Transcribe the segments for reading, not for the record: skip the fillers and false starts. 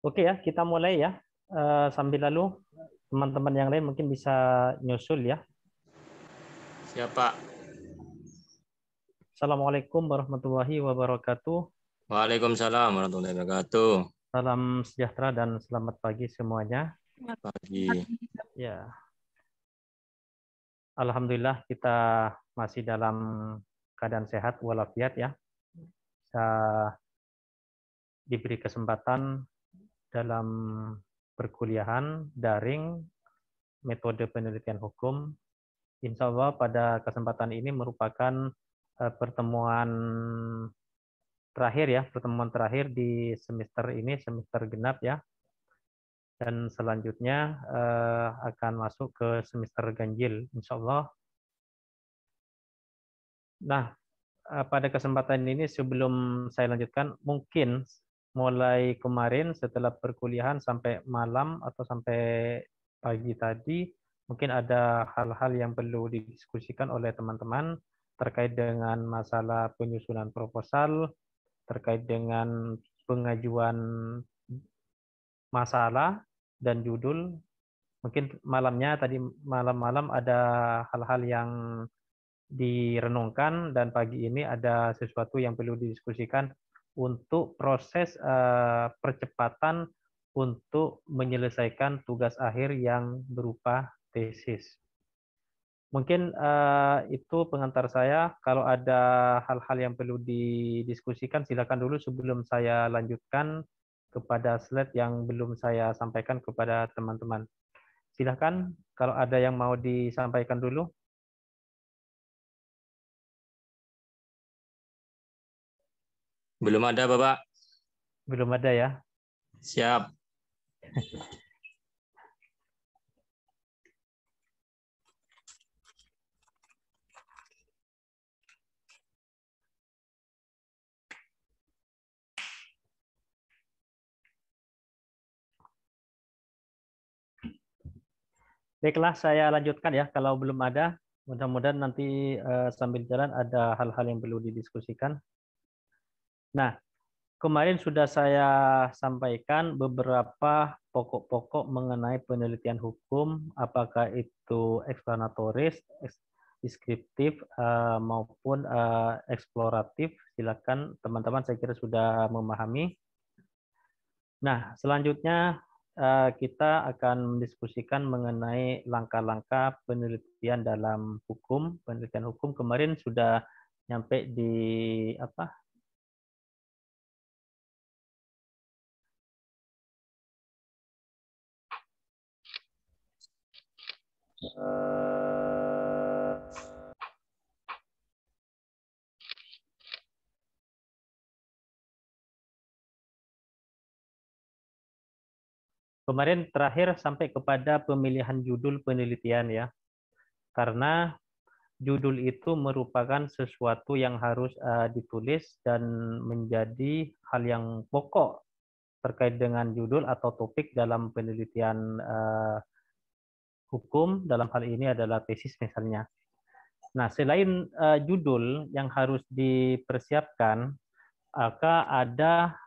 Oke ya, kita mulai ya. Sambil lalu teman-teman yang lain mungkin bisa nyusul ya. Siapa? Assalamualaikum warahmatullahi wabarakatuh. Waalaikumsalam warahmatullahi wabarakatuh. Salam sejahtera dan selamat pagi semuanya. Pagi. Ya, Alhamdulillah kita masih dalam keadaan sehat walafiat ya. Bisa diberi kesempatan dalam perkuliahan daring metode penelitian hukum. Insya Allah pada kesempatan ini merupakan pertemuan terakhir ya, pertemuan terakhir di semester ini, semester genap ya. Dan selanjutnya akan masuk ke semester ganjil, insya Allah. Nah, pada kesempatan ini sebelum saya lanjutkan, mungkin mulai kemarin setelah perkuliahan sampai malam atau sampai pagi tadi, mungkin ada hal-hal yang perlu didiskusikan oleh teman-teman terkait dengan masalah penyusunan proposal, terkait dengan pengajuan masalah dan judul. Mungkin malamnya tadi malam-malam ada hal-hal yang direnungkan dan pagi ini ada sesuatu yang perlu didiskusikan untuk proses percepatan untuk menyelesaikan tugas akhir yang berupa tesis. Mungkin itu pengantar saya. Kalau ada hal-hal yang perlu didiskusikan, silakan dulu sebelum saya lanjutkan kepada slide yang belum saya sampaikan kepada teman-teman. Silakan kalau ada yang mau disampaikan dulu. Belum ada, Bapak? Belum ada ya. Siap. Baiklah, saya lanjutkan ya. Kalau belum ada, mudah-mudahan nanti sambil jalan ada hal-hal yang perlu didiskusikan. Nah, kemarin sudah saya sampaikan beberapa pokok-pokok mengenai penelitian hukum, apakah itu eksplanatoris, deskriptif, maupun eksploratif. Silakan teman-teman, saya kira sudah memahami. Nah, selanjutnya kita akan mendiskusikan mengenai langkah-langkah penelitian dalam hukum. Penelitian hukum kemarin sudah nyampe di apa? Kemarin terakhir sampai kepada pemilihan judul penelitian ya. Karena judul itu merupakan sesuatu yang harus ditulis dan menjadi hal yang pokok terkait dengan judul atau topik dalam penelitian hukum, dalam hal ini adalah tesis misalnya. Nah, selain judul yang harus dipersiapkan, maka ada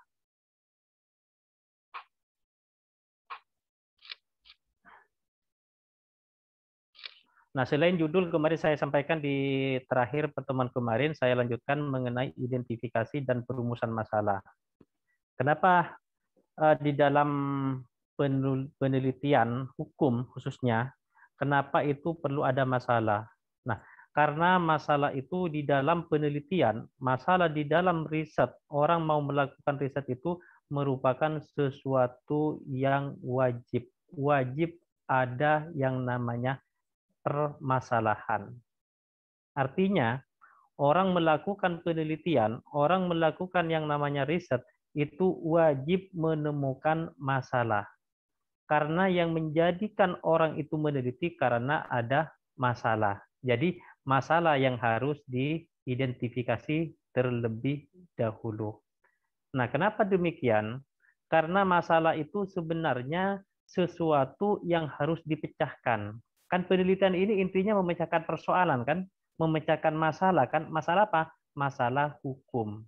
selain judul kemarin saya sampaikan di terakhir pertemuan kemarin, saya lanjutkan mengenai identifikasi dan perumusan masalah. Kenapa di dalam penelitian hukum khususnya, kenapa itu perlu ada masalah? Nah, karena masalah itu di dalam penelitian, masalah di dalam riset, orang mau melakukan riset itu merupakan sesuatu yang wajib. Wajib ada yang namanya permasalahan. Artinya, orang melakukan penelitian, orang melakukan yang namanya riset, itu wajib menemukan masalah. Karena yang menjadikan orang itu meneliti karena ada masalah. Jadi masalah yang harus diidentifikasi terlebih dahulu. Nah, kenapa demikian? Karena masalah itu sebenarnya sesuatu yang harus dipecahkan. Kan penelitian ini intinya memecahkan persoalan kan? Memecahkan masalah kan? Masalah apa? Masalah hukum.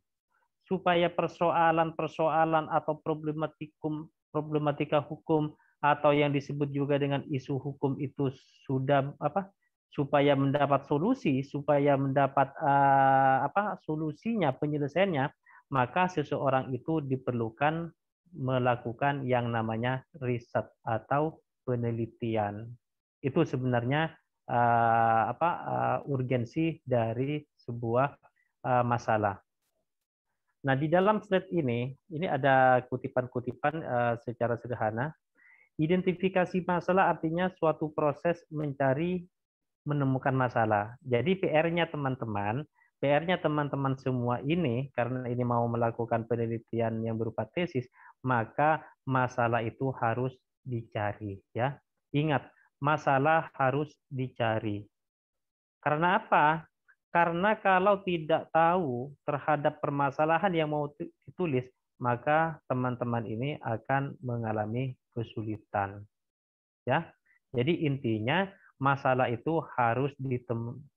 Supaya persoalan-persoalan atau problematika hukum atau yang disebut juga dengan isu hukum itu sudah supaya mendapat solusi, supaya mendapat solusinya, penyelesaiannya, maka seseorang itu diperlukan melakukan yang namanya riset atau penelitian. Itu sebenarnya urgensi dari sebuah masalah. Nah, di dalam slide ini ada kutipan-kutipan secara sederhana. Identifikasi masalah artinya suatu proses mencari menemukan masalah. Jadi PR-nya teman-teman semua ini, karena ini mau melakukan penelitian yang berupa tesis, maka masalah itu harus dicari. Ya, ingat, masalah harus dicari. Karena apa? Karena kalau tidak tahu terhadap permasalahan yang mau ditulis, maka teman-teman ini akan mengalami kesulitan. Ya, jadi intinya masalah itu harus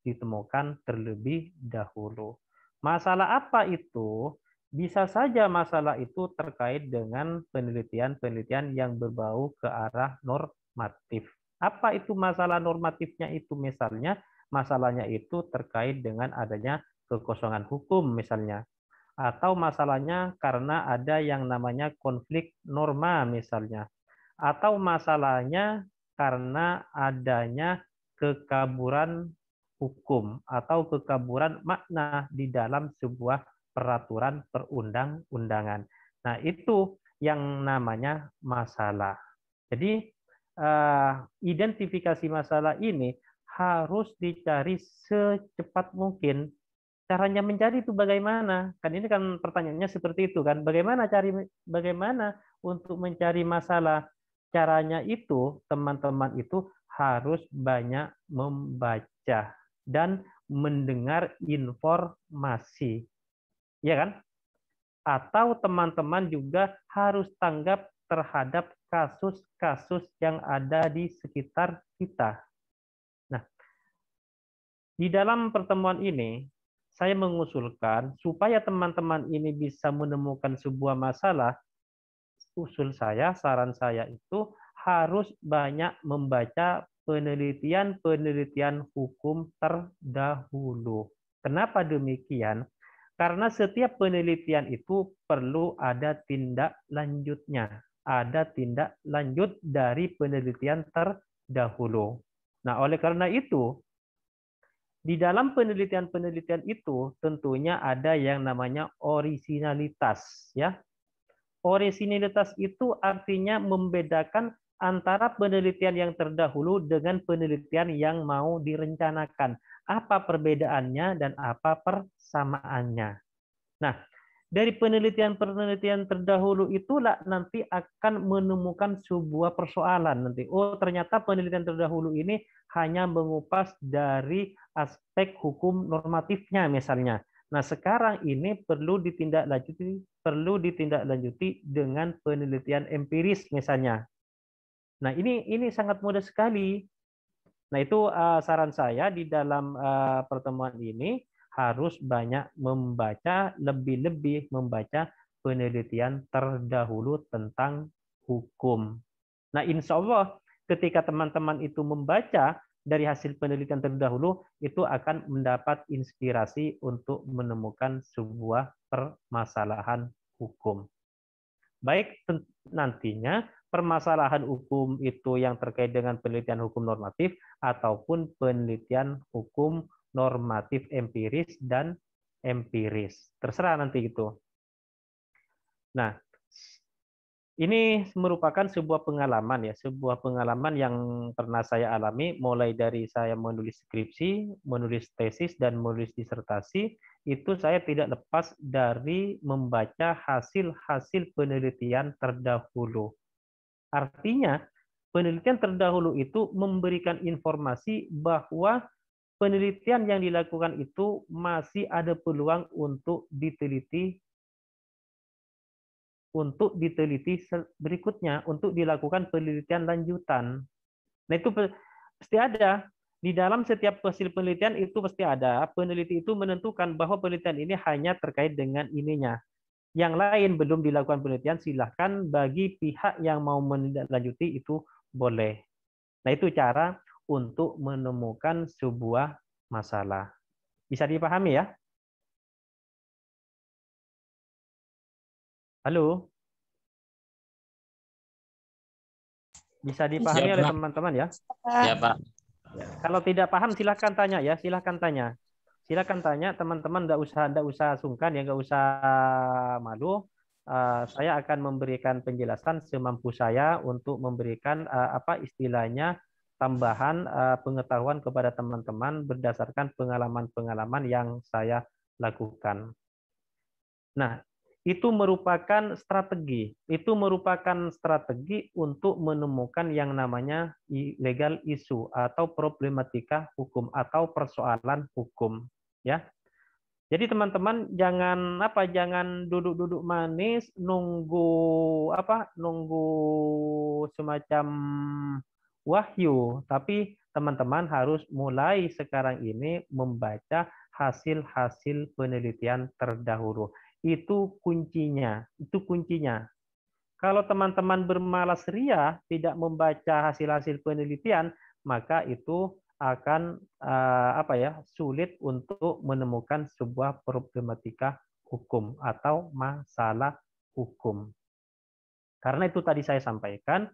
ditemukan terlebih dahulu. Masalah apa itu? Bisa saja masalah itu terkait dengan penelitian-penelitian yang berbau ke arah normatif. Apa itu masalah normatifnya itu? Misalnya, masalahnya itu terkait dengan adanya kekosongan hukum misalnya. Atau masalahnya karena ada yang namanya konflik norma misalnya. Atau masalahnya karena adanya kekaburan hukum atau kekaburan makna di dalam sebuah peraturan perundang-undangan. Nah, itu yang namanya masalah. Jadi, identifikasi masalah ini harus dicari secepat mungkin. Caranya mencari itu bagaimana? Kan ini kan pertanyaannya seperti itu kan. Bagaimana untuk mencari masalah? Caranya itu teman-teman itu harus banyak membaca dan mendengar informasi. Ya kan? Atau teman-teman juga harus tanggap terhadap kasus-kasus yang ada di sekitar kita. Nah, di dalam pertemuan ini, saya mengusulkan supaya teman-teman ini bisa menemukan sebuah masalah, saran saya itu harus banyak membaca penelitian-penelitian hukum terdahulu. Kenapa demikian? Karena setiap penelitian itu perlu ada tindak lanjutnya. Ada tindak lanjut dari penelitian terdahulu. Nah, oleh karena itu, di dalam penelitian-penelitian itu tentunya ada yang namanya orisinalitas, ya. Orisinalitas itu artinya membedakan antara penelitian yang terdahulu dengan penelitian yang mau direncanakan. Apa perbedaannya dan apa persamaannya. Nah, dari penelitian-penelitian terdahulu itulah nanti akan menemukan sebuah persoalan nanti. Oh, ternyata penelitian terdahulu ini hanya mengupas dari aspek hukum normatifnya misalnya. Nah, sekarang ini perlu ditindaklanjuti dengan penelitian empiris misalnya. Nah, ini sangat mudah sekali. Nah, itu saran saya di dalam pertemuan ini harus banyak membaca, lebih-lebih membaca penelitian terdahulu tentang hukum. Nah, insya Allah ketika teman-teman itu membaca dari hasil penelitian terdahulu, itu akan mendapat inspirasi untuk menemukan sebuah permasalahan hukum. Baik nantinya permasalahan hukum itu yang terkait dengan penelitian hukum normatif ataupun penelitian hukum normatif empiris dan empiris. Terserah nanti itu. Nah, ini merupakan sebuah pengalaman yang pernah saya alami mulai dari saya menulis skripsi, menulis tesis, dan menulis disertasi. Itu saya tidak lepas dari membaca hasil-hasil penelitian terdahulu. Artinya, penelitian terdahulu itu memberikan informasi bahwa penelitian yang dilakukan itu masih ada peluang untuk diteliti berikutnya, untuk dilakukan penelitian lanjutan. Nah, itu pasti ada. Di dalam setiap hasil penelitian itu pasti ada. Peneliti itu menentukan bahwa penelitian ini hanya terkait dengan ininya. Yang lain belum dilakukan penelitian, silahkan bagi pihak yang mau menindaklanjuti itu boleh. Nah, itu cara untuk menemukan sebuah masalah. Bisa dipahami ya? Halo? Bisa dipahami Siap, oleh Pak. teman-teman ya? Ya, Pak. Kalau tidak paham silahkan tanya ya, silahkan tanya. Silahkan tanya teman-teman, enggak usah sungkan ya, enggak usah malu. Saya akan memberikan penjelasan semampu saya untuk memberikan apa istilahnya tambahan pengetahuan kepada teman-teman berdasarkan pengalaman-pengalaman yang saya lakukan. Nah, itu merupakan strategi. Itu merupakan strategi untuk menemukan yang namanya legal issue atau problematika hukum atau persoalan hukum, ya. Jadi teman-teman jangan duduk-duduk manis nunggu semacam wahyu, tapi teman-teman harus mulai sekarang ini membaca hasil-hasil penelitian terdahulu. Itu kuncinya, itu kuncinya. Kalau teman-teman bermalas ria tidak membaca hasil-hasil penelitian, maka itu akan sulit untuk menemukan sebuah problematika hukum atau masalah hukum. Karena itu tadi saya sampaikan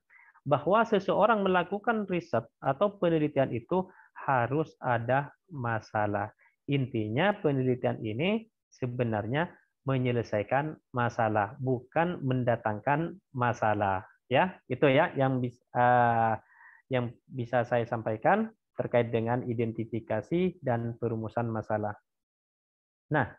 bahwa seseorang melakukan riset atau penelitian itu harus ada masalah. Intinya penelitian ini sebenarnya menyelesaikan masalah, bukan mendatangkan masalah. Ya, itu ya yang bisa saya sampaikan terkait dengan identifikasi dan perumusan masalah. Nah,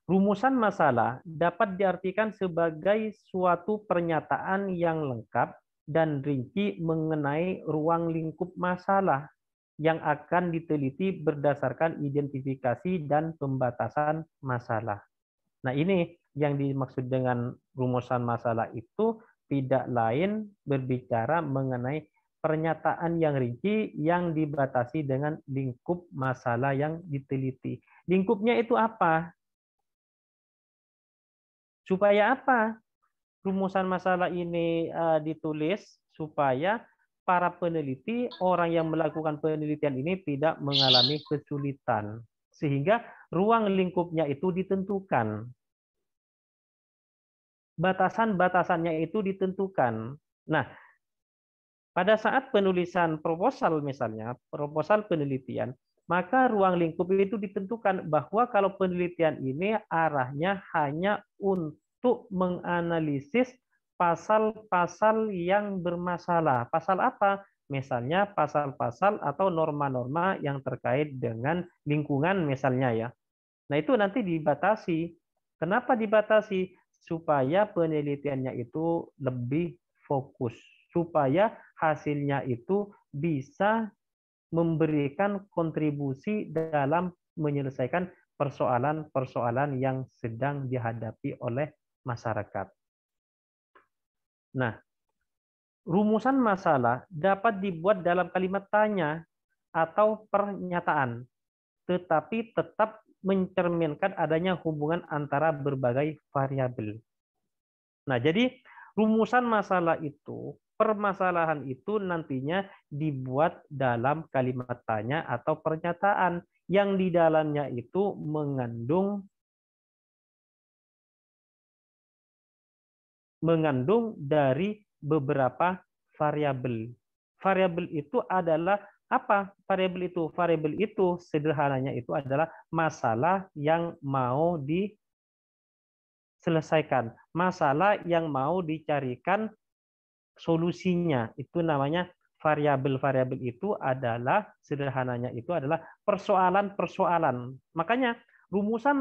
rumusan masalah dapat diartikan sebagai suatu pernyataan yang lengkap dan rinci mengenai ruang lingkup masalah yang akan diteliti berdasarkan identifikasi dan pembatasan masalah. Nah, ini yang dimaksud dengan rumusan masalah itu tidak lain berbicara mengenai pernyataan yang rinci yang dibatasi dengan lingkup masalah yang diteliti. Lingkupnya itu apa? Supaya apa? Rumusan masalah ini ditulis supaya para peneliti, orang yang melakukan penelitian ini tidak mengalami kesulitan. Sehingga ruang lingkupnya itu ditentukan. Batasan-batasannya itu ditentukan. Nah, pada saat penulisan proposal misalnya, proposal penelitian, maka ruang lingkup itu ditentukan bahwa kalau penelitian ini arahnya hanya untuk menganalisis pasal-pasal yang bermasalah. Pasal apa? Misalnya pasal-pasal atau norma-norma yang terkait dengan lingkungan misalnya ya. Nah, itu nanti dibatasi. Kenapa dibatasi? Supaya penelitiannya itu lebih fokus, supaya hasilnya itu bisa memberikan kontribusi dalam menyelesaikan persoalan-persoalan yang sedang dihadapi oleh masyarakat. Nah, rumusan masalah dapat dibuat dalam kalimat tanya atau pernyataan, tetapi tetap mencerminkan adanya hubungan antara berbagai variabel. Nah, jadi rumusan masalah itu, permasalahan itu nantinya dibuat dalam kalimat tanya atau pernyataan yang di dalamnya itu mengandung dari beberapa variabel. Variabel itu adalah apa? Variabel itu? Variabel itu sederhananya itu adalah masalah yang mau diselesaikan, masalah yang mau dicarikan solusinya. Itu namanya variabel-variabel itu adalah sederhananya itu adalah persoalan-persoalan. Makanya rumusan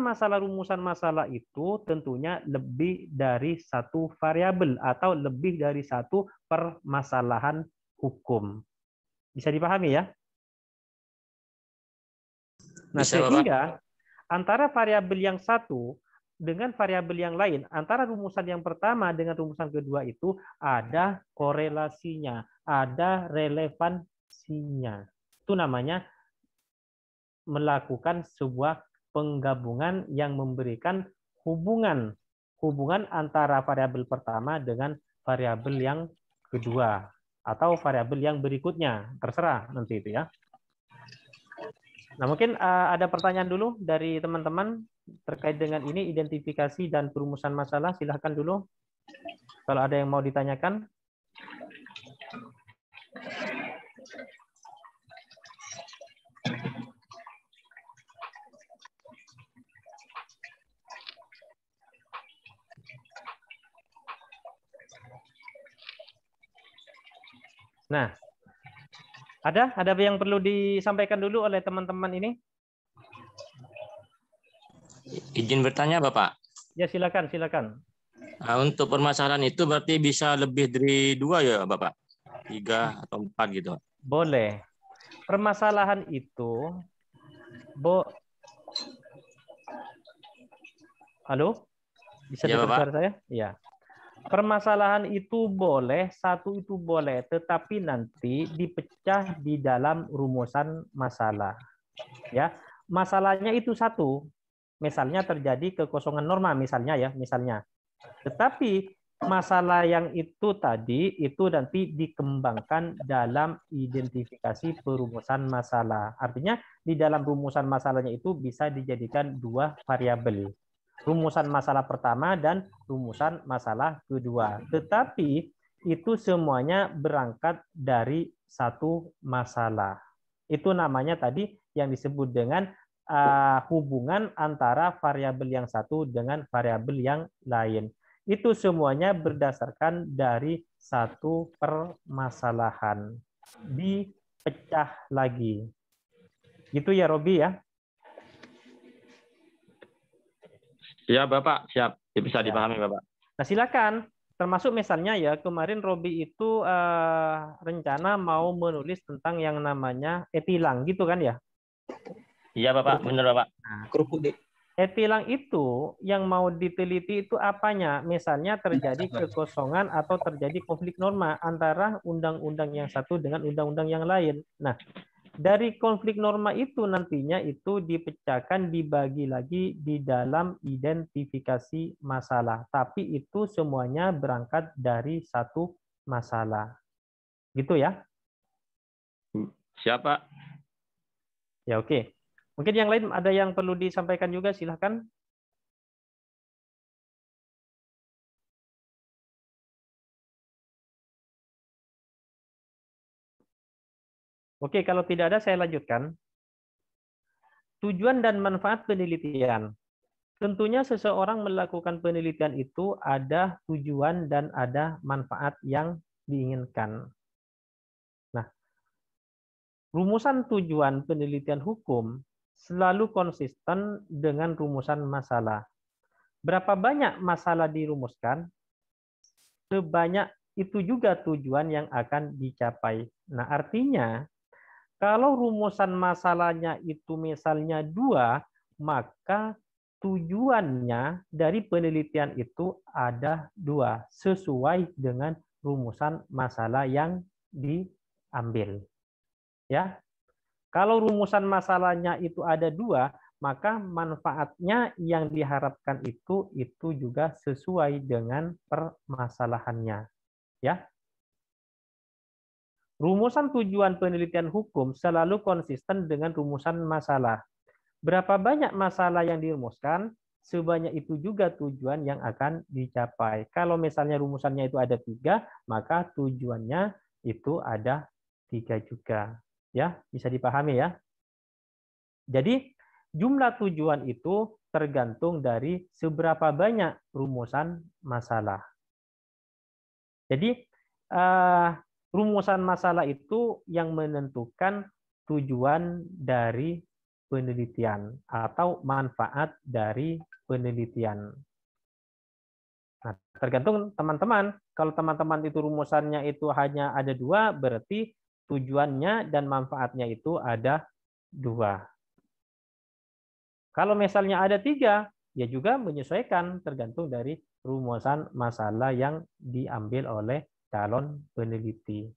masalah itu tentunya lebih dari satu variabel atau lebih dari satu permasalahan hukum. Bisa dipahami ya? Nah, Bisa, Bapak. sehingga antara variabel yang satu dengan variabel yang lain, antara rumusan yang pertama dengan rumusan kedua itu ada korelasinya, ada relevansinya. Itu namanya melakukan sebuah penggabungan yang memberikan hubungan hubungan antara variabel pertama dengan variabel yang kedua atau variabel yang berikutnya, terserah nanti itu ya. Nah, mungkin ada pertanyaan dulu dari teman-teman terkait dengan ini, identifikasi dan perumusan masalah. Silahkan dulu kalau ada yang mau ditanyakan. Nah, ada yang perlu disampaikan dulu oleh teman-teman ini? Izin bertanya, Bapak. Ya, silakan, silakan. Nah, untuk permasalahan itu berarti bisa lebih dari 2 ya, Bapak? 3 atau 4 gitu. Boleh. Permasalahan itu, halo? Bisa Ya, dengar Bapak. suara saya? Ya. Permasalahan itu boleh, satu itu boleh, tetapi nanti dipecah di dalam rumusan masalah. Ya, masalahnya itu satu. Misalnya terjadi kekosongan norma, misalnya ya, misalnya. Tetapi masalah yang itu tadi itu nanti dikembangkan dalam identifikasi perumusan masalah. Artinya di dalam rumusan masalahnya itu bisa dijadikan dua variabel. Rumusan masalah pertama dan rumusan masalah kedua. Tetapi itu semuanya berangkat dari satu masalah. Itu namanya tadi yang disebut dengan hubungan antara variabel yang satu dengan variabel yang lain. Itu semuanya berdasarkan dari satu permasalahan. Dipecah lagi. Gitu ya, Robi ya? Siap, Bapak. Siap. Bisa Ya. dipahami, Bapak. Nah, silakan. Termasuk misalnya ya, kemarin Robi itu rencana mau menulis tentang yang namanya etilang, gitu kan ya? Iya, Bapak. Benar, Bapak. Nah, etilang itu yang mau diteliti itu apanya? Misalnya terjadi kekosongan atau terjadi konflik norma antara undang-undang yang satu dengan undang-undang yang lain. Nah, dari konflik norma itu nantinya itu dipecahkan, dibagi lagi di dalam identifikasi masalah. Tapi itu semuanya berangkat dari satu masalah. Gitu ya? Siap, Pak. Ya, oke. Mungkin yang lain ada yang perlu disampaikan juga, silahkan. Oke, kalau tidak ada saya lanjutkan. Tujuan dan manfaat penelitian. Tentunya seseorang melakukan penelitian itu ada tujuan dan ada manfaat yang diinginkan. Nah, rumusan tujuan penelitian hukum selalu konsisten dengan rumusan masalah. Berapa banyak masalah dirumuskan, sebanyak itu juga tujuan yang akan dicapai. Nah, artinya kalau rumusan masalahnya itu misalnya 2, maka tujuannya dari penelitian itu ada 2, sesuai dengan rumusan masalah yang diambil. Ya, kalau rumusan masalahnya itu ada 2, maka manfaatnya yang diharapkan itu juga sesuai dengan permasalahannya. Ya, rumusan tujuan penelitian hukum selalu konsisten dengan rumusan masalah. Berapa banyak masalah yang dirumuskan, sebanyak itu juga tujuan yang akan dicapai. Kalau misalnya rumusannya itu ada 3, maka tujuannya itu ada 3 juga. Ya, bisa dipahami ya. Jadi jumlah tujuan itu tergantung dari seberapa banyak rumusan masalah. Jadi rumusan masalah itu yang menentukan tujuan dari penelitian atau manfaat dari penelitian. Nah, tergantung teman-teman. Kalau teman-teman itu rumusannya itu hanya ada 2, berarti tujuannya dan manfaatnya itu ada 2. Kalau misalnya ada 3, ya juga menyesuaikan tergantung dari rumusan masalah yang diambil oleh calon peneliti.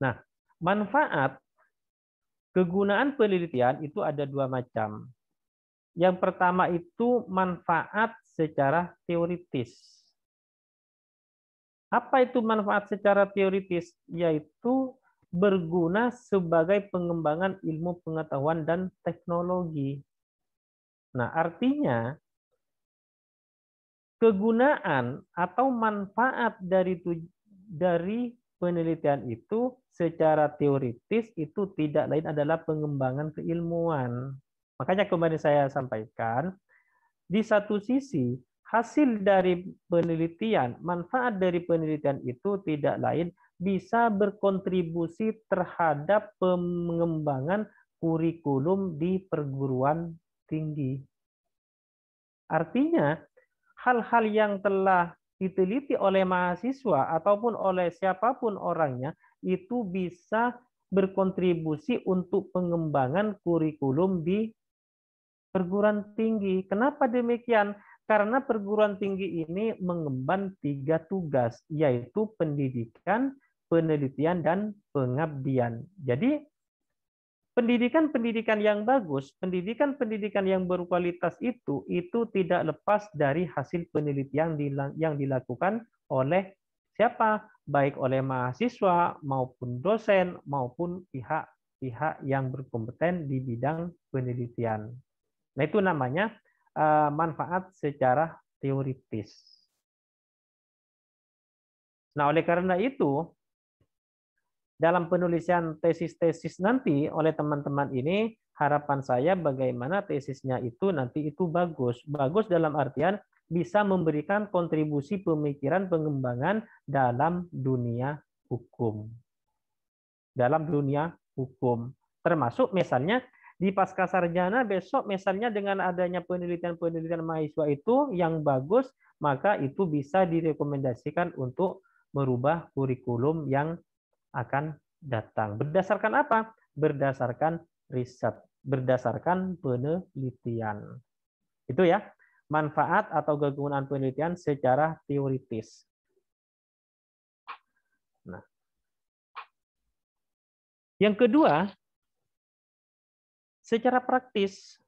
Nah, manfaat kegunaan penelitian itu ada 2 macam. Yang pertama itu manfaat secara teoritis. Apa itu manfaat secara teoritis? Yaitu berguna sebagai pengembangan ilmu pengetahuan dan teknologi. Nah, artinya kegunaan atau manfaat dari penelitian itu secara teoritis itu tidak lain adalah pengembangan keilmuan. Makanya kemarin saya sampaikan, di satu sisi hasil dari penelitian, manfaat dari penelitian itu tidak lain bisa berkontribusi terhadap pengembangan kurikulum di perguruan tinggi. Artinya, hal-hal yang telah diteliti oleh mahasiswa ataupun oleh siapapun orangnya itu bisa berkontribusi untuk pengembangan kurikulum di perguruan tinggi. Kenapa demikian? Karena perguruan tinggi ini mengemban 3 tugas, yaitu pendidikan, penelitian, dan pengabdian. Jadi, pendidikan-pendidikan yang bagus, pendidikan-pendidikan yang berkualitas itu tidak lepas dari hasil penelitian yang dilakukan oleh siapa? Baik oleh mahasiswa maupun dosen maupun pihak-pihak yang berkompeten di bidang penelitian. Nah, itu namanya manfaat secara teoritis. Nah, oleh karena itu, dalam penulisan tesis-tesis nanti oleh teman-teman ini, harapan saya bagaimana tesisnya itu nanti itu bagus. Bagus dalam artian bisa memberikan kontribusi pemikiran pengembangan dalam dunia hukum. Dalam dunia hukum. Termasuk misalnya di Pascasarjana besok misalnya dengan adanya penelitian-penelitian mahasiswa itu yang bagus, maka itu bisa direkomendasikan untuk merubah kurikulum yang akan datang. Berdasarkan apa? Berdasarkan riset, berdasarkan penelitian. Itu ya, manfaat atau kegunaan penelitian secara teoritis. Nah, yang kedua, secara praktis,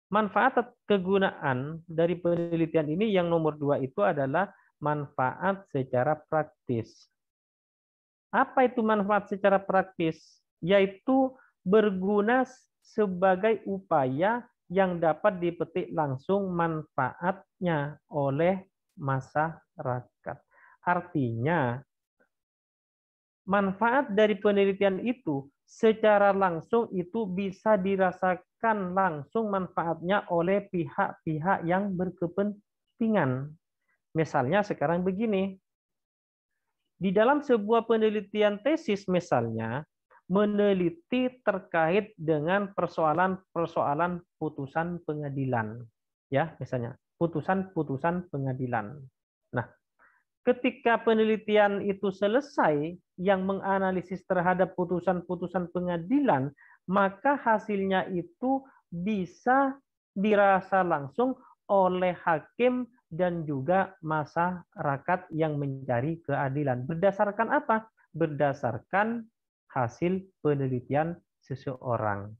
manfaat atau kegunaan dari penelitian ini yang nomor 2 itu adalah manfaat secara praktis. Apa itu manfaat secara praktis? Yaitu berguna sebagai upaya yang dapat dipetik langsung manfaatnya oleh masyarakat. Artinya, manfaat dari penelitian itu secara langsung itu bisa dirasakan langsung manfaatnya oleh pihak-pihak yang berkepentingan. Misalnya sekarang begini, di dalam sebuah penelitian tesis misalnya, meneliti terkait dengan persoalan-persoalan putusan pengadilan. Ya, misalnya, putusan-putusan pengadilan. Nah, ketika penelitian itu selesai yang menganalisis terhadap putusan-putusan pengadilan, maka hasilnya itu bisa dirasa langsung oleh hakim dan juga masyarakat yang mencari keadilan. Berdasarkan apa? Berdasarkan hasil penelitian seseorang.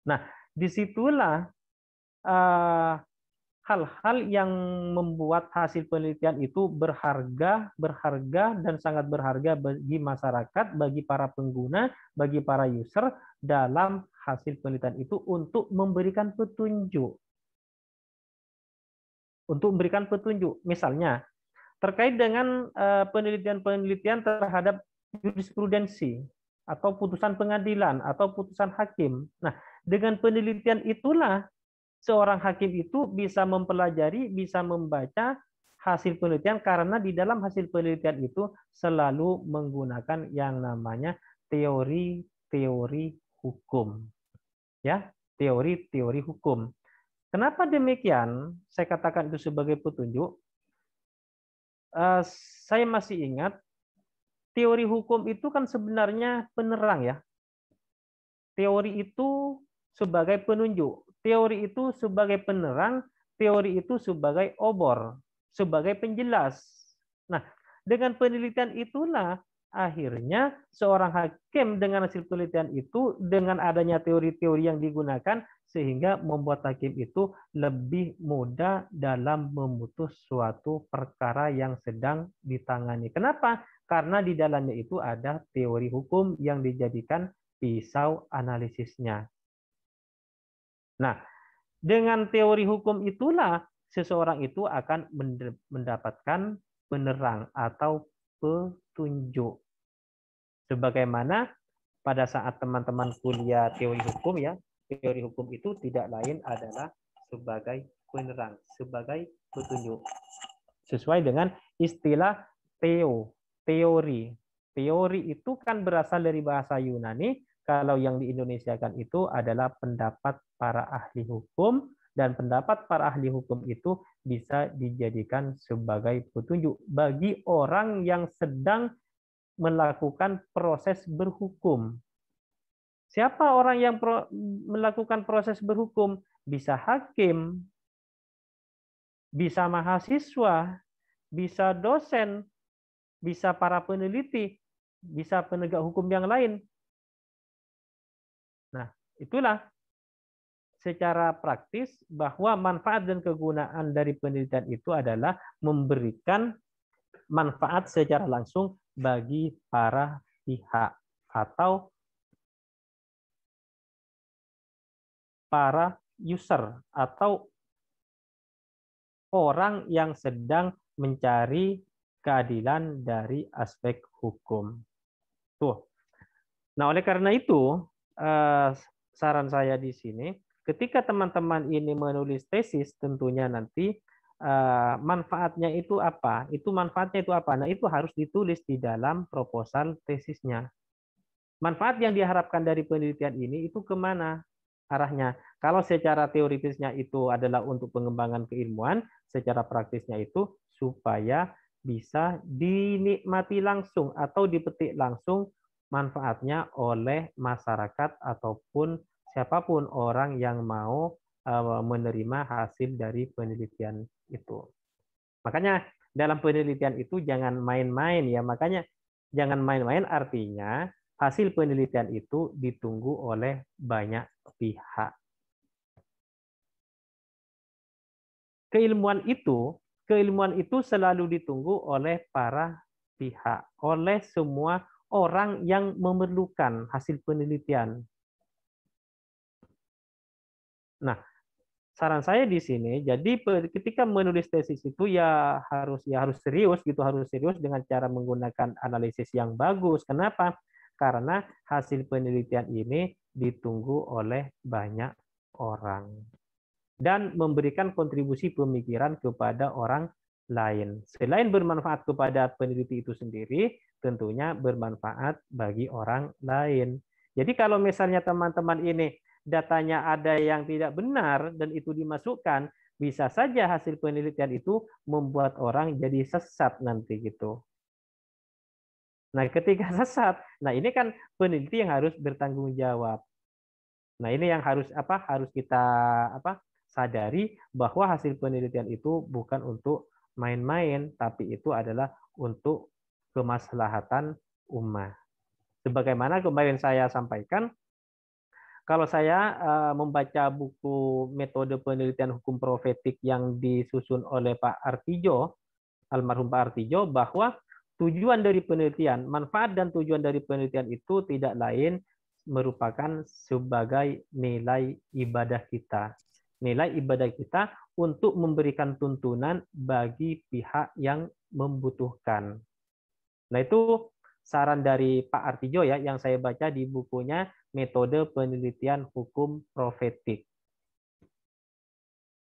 Nah, disitulah hal-hal yang membuat hasil penelitian itu berharga dan sangat berharga bagi masyarakat, bagi para pengguna, bagi para user dalam hasil penelitian itu untuk memberikan petunjuk. Untuk memberikan petunjuk, misalnya terkait dengan penelitian-penelitian terhadap jurisprudensi atau putusan pengadilan atau putusan hakim. Nah, dengan penelitian itulah seorang hakim itu bisa mempelajari, bisa membaca hasil penelitian karena di dalam hasil penelitian itu selalu menggunakan yang namanya teori-teori hukum. Ya, teori-teori hukum. Kenapa demikian? Saya katakan itu sebagai petunjuk. Saya masih ingat, teori hukum itu kan sebenarnya penerang ya. Teori itu sebagai penunjuk. Teori itu sebagai penerang. Teori itu sebagai obor, sebagai penjelas. Nah, dengan penelitian itulah akhirnya seorang hakim dengan hasil penelitian itu, dengan adanya teori-teori yang digunakan, sehingga membuat hakim itu lebih mudah dalam memutus suatu perkara yang sedang ditangani. Kenapa? Karena di dalamnya itu ada teori hukum yang dijadikan pisau analisisnya. Nah, dengan teori hukum itulah seseorang itu akan mendapatkan penerang atau petunjuk. Sebagaimana pada saat teman-teman kuliah teori hukum ya, teori hukum itu tidak lain adalah sebagai penerang, sebagai petunjuk. Sesuai dengan istilah teori. Teori itu kan berasal dari bahasa Yunani, kalau yang diindonesiakan itu adalah pendapat para ahli hukum, dan pendapat para ahli hukum itu bisa dijadikan sebagai petunjuk bagi orang yang sedang melakukan proses berhukum. Siapa orang yang melakukan proses berhukum? Bisa hakim, bisa mahasiswa, bisa dosen, bisa para peneliti, bisa penegak hukum yang lain. Nah, itulah secara praktis bahwa manfaat dan kegunaan dari penelitian itu adalah memberikan manfaat secara langsung bagi para pihak atau para user atau orang yang sedang mencari keadilan dari aspek hukum. Tuh. Nah, oleh karena itu, saran saya di sini, ketika teman-teman ini menulis tesis, tentunya nanti manfaatnya itu apa? Manfaatnya itu apa? Nah, itu harus ditulis di dalam proposal tesisnya. Manfaat yang diharapkan dari penelitian ini itu kemana arahnya? Kalau secara teoritisnya itu adalah untuk pengembangan keilmuan, secara praktisnya itu supaya bisa dinikmati langsung atau dipetik langsung manfaatnya oleh masyarakat ataupun siapapun orang yang mau menerima hasil dari penelitian itu. Makanya dalam penelitian itu jangan main-main ya. Makanya jangan main-main artinya hasil penelitian itu ditunggu oleh banyak pihak. Keilmuan itu selalu ditunggu oleh para pihak, oleh semua orang yang memerlukan hasil penelitian. Nah, saran saya di sini, jadi ketika menulis tesis itu ya harus serius gitu, harus serius dengan cara menggunakan analisis yang bagus. Kenapa? Karena hasil penelitian ini ditunggu oleh banyak orang dan memberikan kontribusi pemikiran kepada orang lain. Selain bermanfaat kepada peneliti itu sendiri, tentunya bermanfaat bagi orang lain. Jadi kalau misalnya teman-teman ini datanya ada yang tidak benar dan itu dimasukkan, bisa saja hasil penelitian itu membuat orang jadi sesat nanti gitu. Nah, ketika sesat, nah ini kan peneliti yang harus bertanggung jawab. Nah, ini yang harus kita sadari bahwa hasil penelitian itu bukan untuk main-main, tapi itu adalah untuk kemaslahatan umat. Sebagaimana kemarin saya sampaikan, kalau saya membaca buku metode penelitian hukum profetik yang disusun oleh Pak Artijo, almarhum Pak Artijo, bahwa tujuan dari penelitian, manfaat dan tujuan dari penelitian itu tidak lain merupakan sebagai nilai ibadah kita. Nilai ibadah kita untuk memberikan tuntunan bagi pihak yang membutuhkan. Nah, itu saran dari Pak Artijo ya yang saya baca di bukunya Metode Penelitian Hukum Profetik.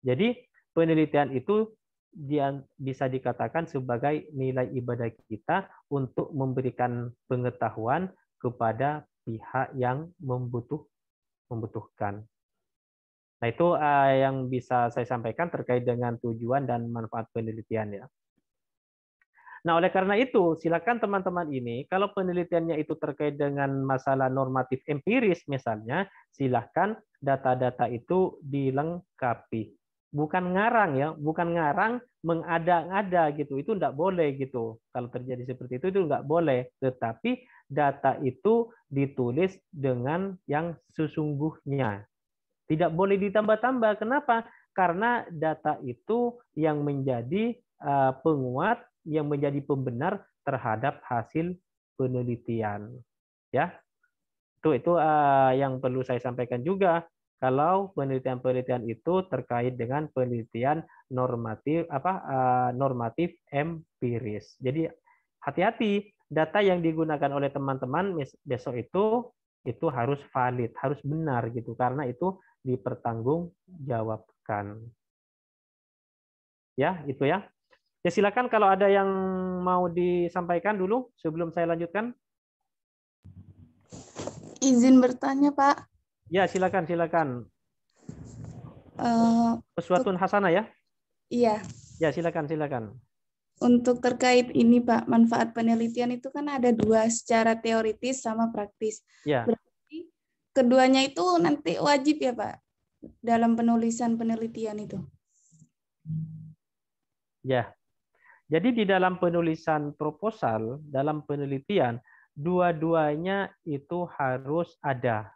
Jadi, penelitian itu dia bisa dikatakan sebagai nilai ibadah kita untuk memberikan pengetahuan kepada pihak yang membutuhkan. Nah, itu yang bisa saya sampaikan terkait dengan tujuan dan manfaat penelitian ya. Nah, oleh karena itu, silakan teman-teman ini, kalau penelitiannya itu terkait dengan masalah normatif empiris misalnya, silakan data-data itu dilengkapi. Bukan ngarang ya, bukan ngarang mengada-ngada gitu, itu enggak boleh gitu. Kalau terjadi seperti itu enggak boleh. Tetapi data itu ditulis dengan yang sesungguhnya. Tidak boleh ditambah-tambah. Kenapa? Karena data itu yang menjadi penguat, yang menjadi pembenar terhadap hasil penelitian. Ya, itu yang perlu saya sampaikan juga. Kalau penelitian-penelitian itu terkait dengan penelitian normatif empiris. Jadi hati-hati, data yang digunakan oleh teman-teman besok itu harus valid, harus benar gitu, karena itu dipertanggungjawabkan. Ya, itu ya. Ya silakan kalau ada yang mau disampaikan dulu sebelum saya lanjutkan. Izin bertanya, Pak. Ya, silakan. Uswatun hasanah ya? Iya. Ya, silakan. Untuk terkait ini, Pak, manfaat penelitian itu kan ada dua, secara teoritis sama praktis. Ya. Berarti keduanya itu nanti wajib ya, Pak, dalam penulisan penelitian itu? Ya. Jadi di dalam penulisan proposal, dalam penelitian, dua-duanya itu harus ada.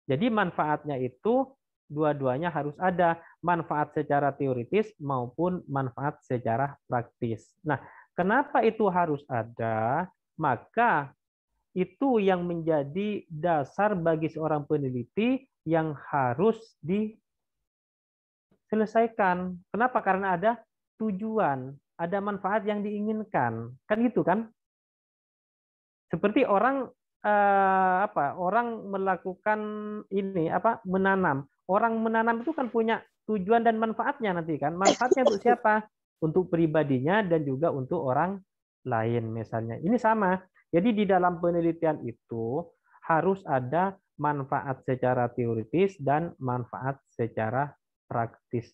Jadi manfaatnya itu dua-duanya harus ada, manfaat secara teoritis maupun manfaat secara praktis. Nah, kenapa itu harus ada? Maka itu yang menjadi dasar bagi seorang peneliti yang harus diselesaikan. Kenapa? Karena ada tujuan, ada manfaat yang diinginkan. Kan gitu kan? Seperti orang orang melakukan ini menanam. Orang menanam itu kan punya tujuan dan manfaatnya nanti kan. Manfaatnya untuk siapa? Untuk pribadinya dan juga untuk orang lain misalnya. Ini sama. Jadi di dalam penelitian itu harus ada manfaat secara teoritis dan manfaat secara praktis.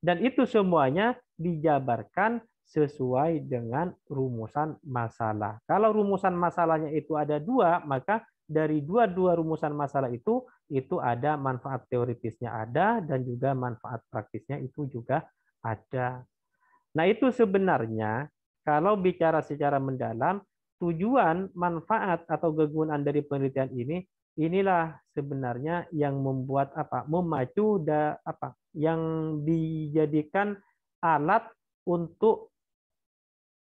Dan itu semuanya dijabarkan sesuai dengan rumusan masalah. Kalau rumusan masalahnya itu ada dua, maka dari dua rumusan masalah itu ada manfaat teoritisnya ada dan juga manfaat praktisnya itu juga ada. Nah, itu sebenarnya kalau bicara secara mendalam, tujuan, manfaat atau kegunaan dari penelitian inilah sebenarnya yang membuat memacu yang dijadikan alat untuk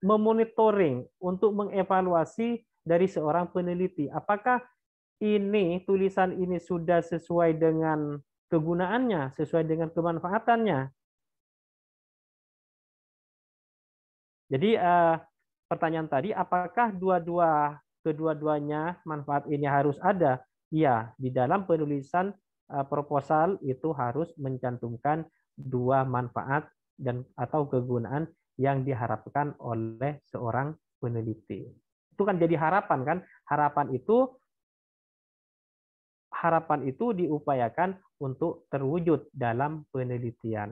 memonitoring, untuk mengevaluasi dari seorang peneliti. Apakah tulisan ini sudah sesuai dengan kegunaannya, sesuai dengan kemanfaatannya? Jadi pertanyaan tadi, apakah kedua-duanya manfaat ini harus ada? Iya, di dalam penulisan proposal itu harus mencantumkan dua manfaat dan atau kegunaan yang diharapkan oleh seorang peneliti. Itu kan jadi harapan kan? Harapan itu diupayakan untuk terwujud dalam penelitian.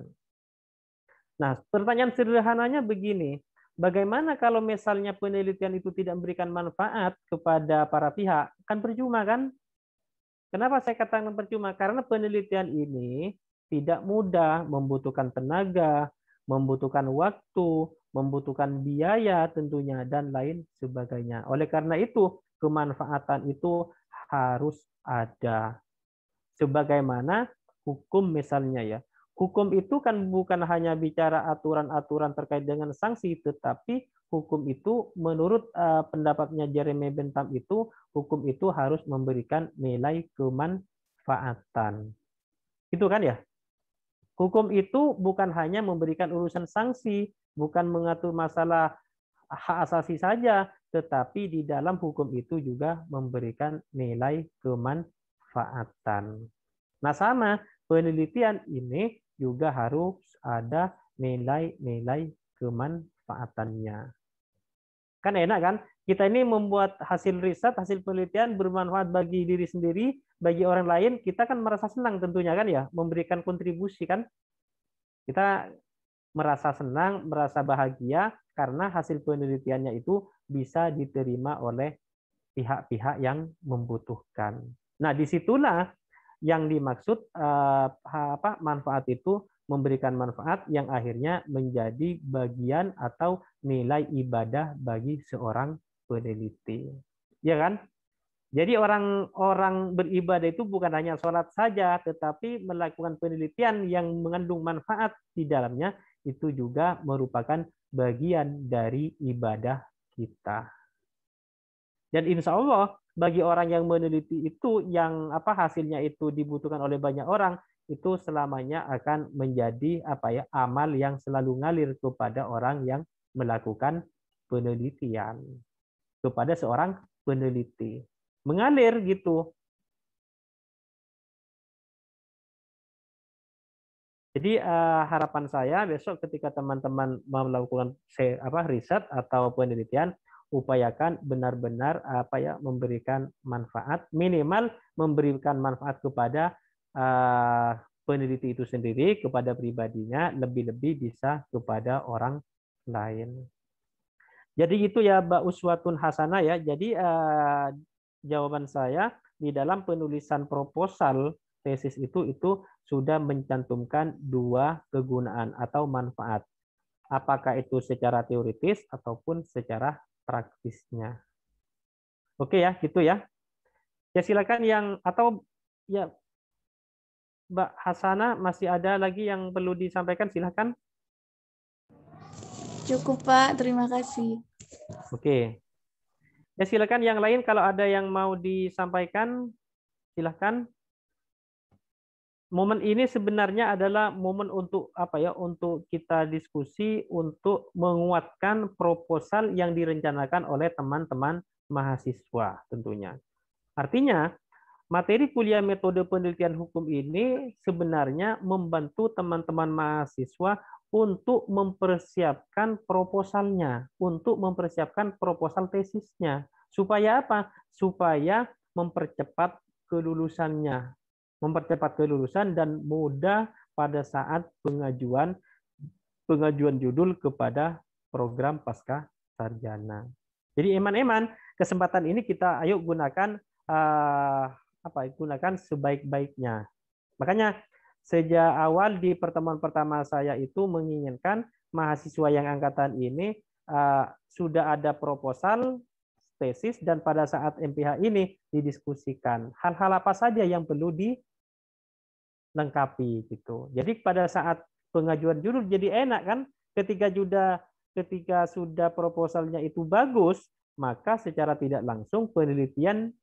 Nah, pertanyaan sederhananya begini, bagaimana kalau misalnya penelitian itu tidak memberikan manfaat kepada para pihak? Kan percuma kan? Kenapa saya katakan percuma? Karena penelitian ini tidak mudah, membutuhkan tenaga, membutuhkan waktu, membutuhkan biaya tentunya, dan lain sebagainya. Oleh karena itu, kemanfaatan itu harus ada. Sebagaimana hukum misalnya ya. Hukum itu kan bukan hanya bicara aturan-aturan terkait dengan sanksi, tetapi hukum itu menurut pendapatnya Jeremy Bentham itu, hukum itu harus memberikan nilai kemanfaatan. Itu kan ya? Hukum itu bukan hanya memberikan urusan sanksi, bukan mengatur masalah hak asasi saja, tetapi di dalam hukum itu juga memberikan nilai kemanfaatan. Nah, sama penelitian ini juga harus ada nilai-nilai kemanfaatannya. Kan enak kan? Kita ini membuat hasil riset, hasil penelitian bermanfaat bagi diri sendiri, bagi orang lain, kita kan merasa senang tentunya kan ya, memberikan kontribusi kan. Kita merasa senang, merasa bahagia karena hasil penelitiannya itu bisa diterima oleh pihak-pihak yang membutuhkan. Nah, disitulah yang dimaksud manfaat itu memberikan manfaat yang akhirnya menjadi bagian atau nilai ibadah bagi seorang peneliti. Ya kan? Jadi orang-orang beribadah itu bukan hanya sholat saja, tetapi melakukan penelitian yang mengandung manfaat di dalamnya itu juga merupakan bagian dari ibadah kita. Dan insya Allah bagi orang yang meneliti itu yang hasilnya itu dibutuhkan oleh banyak orang itu selamanya akan menjadi amal yang selalu ngalir kepada orang yang melakukan penelitian, kepada seorang peneliti. Mengalir gitu. Jadi harapan saya besok ketika teman-teman melakukan riset atau penelitian, upayakan benar-benar memberikan manfaat, minimal memberikan manfaat kepada peneliti itu sendiri, kepada pribadinya, lebih-lebih bisa kepada orang lain. Jadi itu ya Mbak Uswatun Hasanah ya. Jadi jawaban saya di dalam penulisan proposal tesis itu sudah mencantumkan dua kegunaan atau manfaat. Apakah itu secara teoritis ataupun secara praktisnya. Oke ya, gitu ya. Ya silakan yang atau ya Mbak Hasanah masih ada lagi yang perlu disampaikan, silakan. Cukup Pak, terima kasih. Oke. Ya silakan yang lain kalau ada yang mau disampaikan, silakan. Momen ini sebenarnya adalah momen untuk untuk kita diskusi untuk menguatkan proposal yang direncanakan oleh teman-teman mahasiswa tentunya. Artinya, materi kuliah metode penelitian hukum ini sebenarnya membantu teman-teman mahasiswa untuk mempersiapkan proposalnya, untuk mempersiapkan proposal tesisnya. Supaya apa? Supaya mempercepat kelulusannya, mempercepat kelulusan dan mudah pada saat pengajuan judul kepada program pasca sarjana. Jadi eman-eman kesempatan ini kita ayo gunakan gunakan sebaik-baiknya. Makanya sejak awal di pertemuan pertama saya itu menginginkan mahasiswa yang angkatan ini sudah ada proposal tesis dan pada saat MPH ini didiskusikan hal-hal apa saja yang perlu dilengkapi gitu. Jadi pada saat pengajuan judul jadi enak kan, ketika sudah proposalnya itu bagus, maka secara tidak langsung penelitian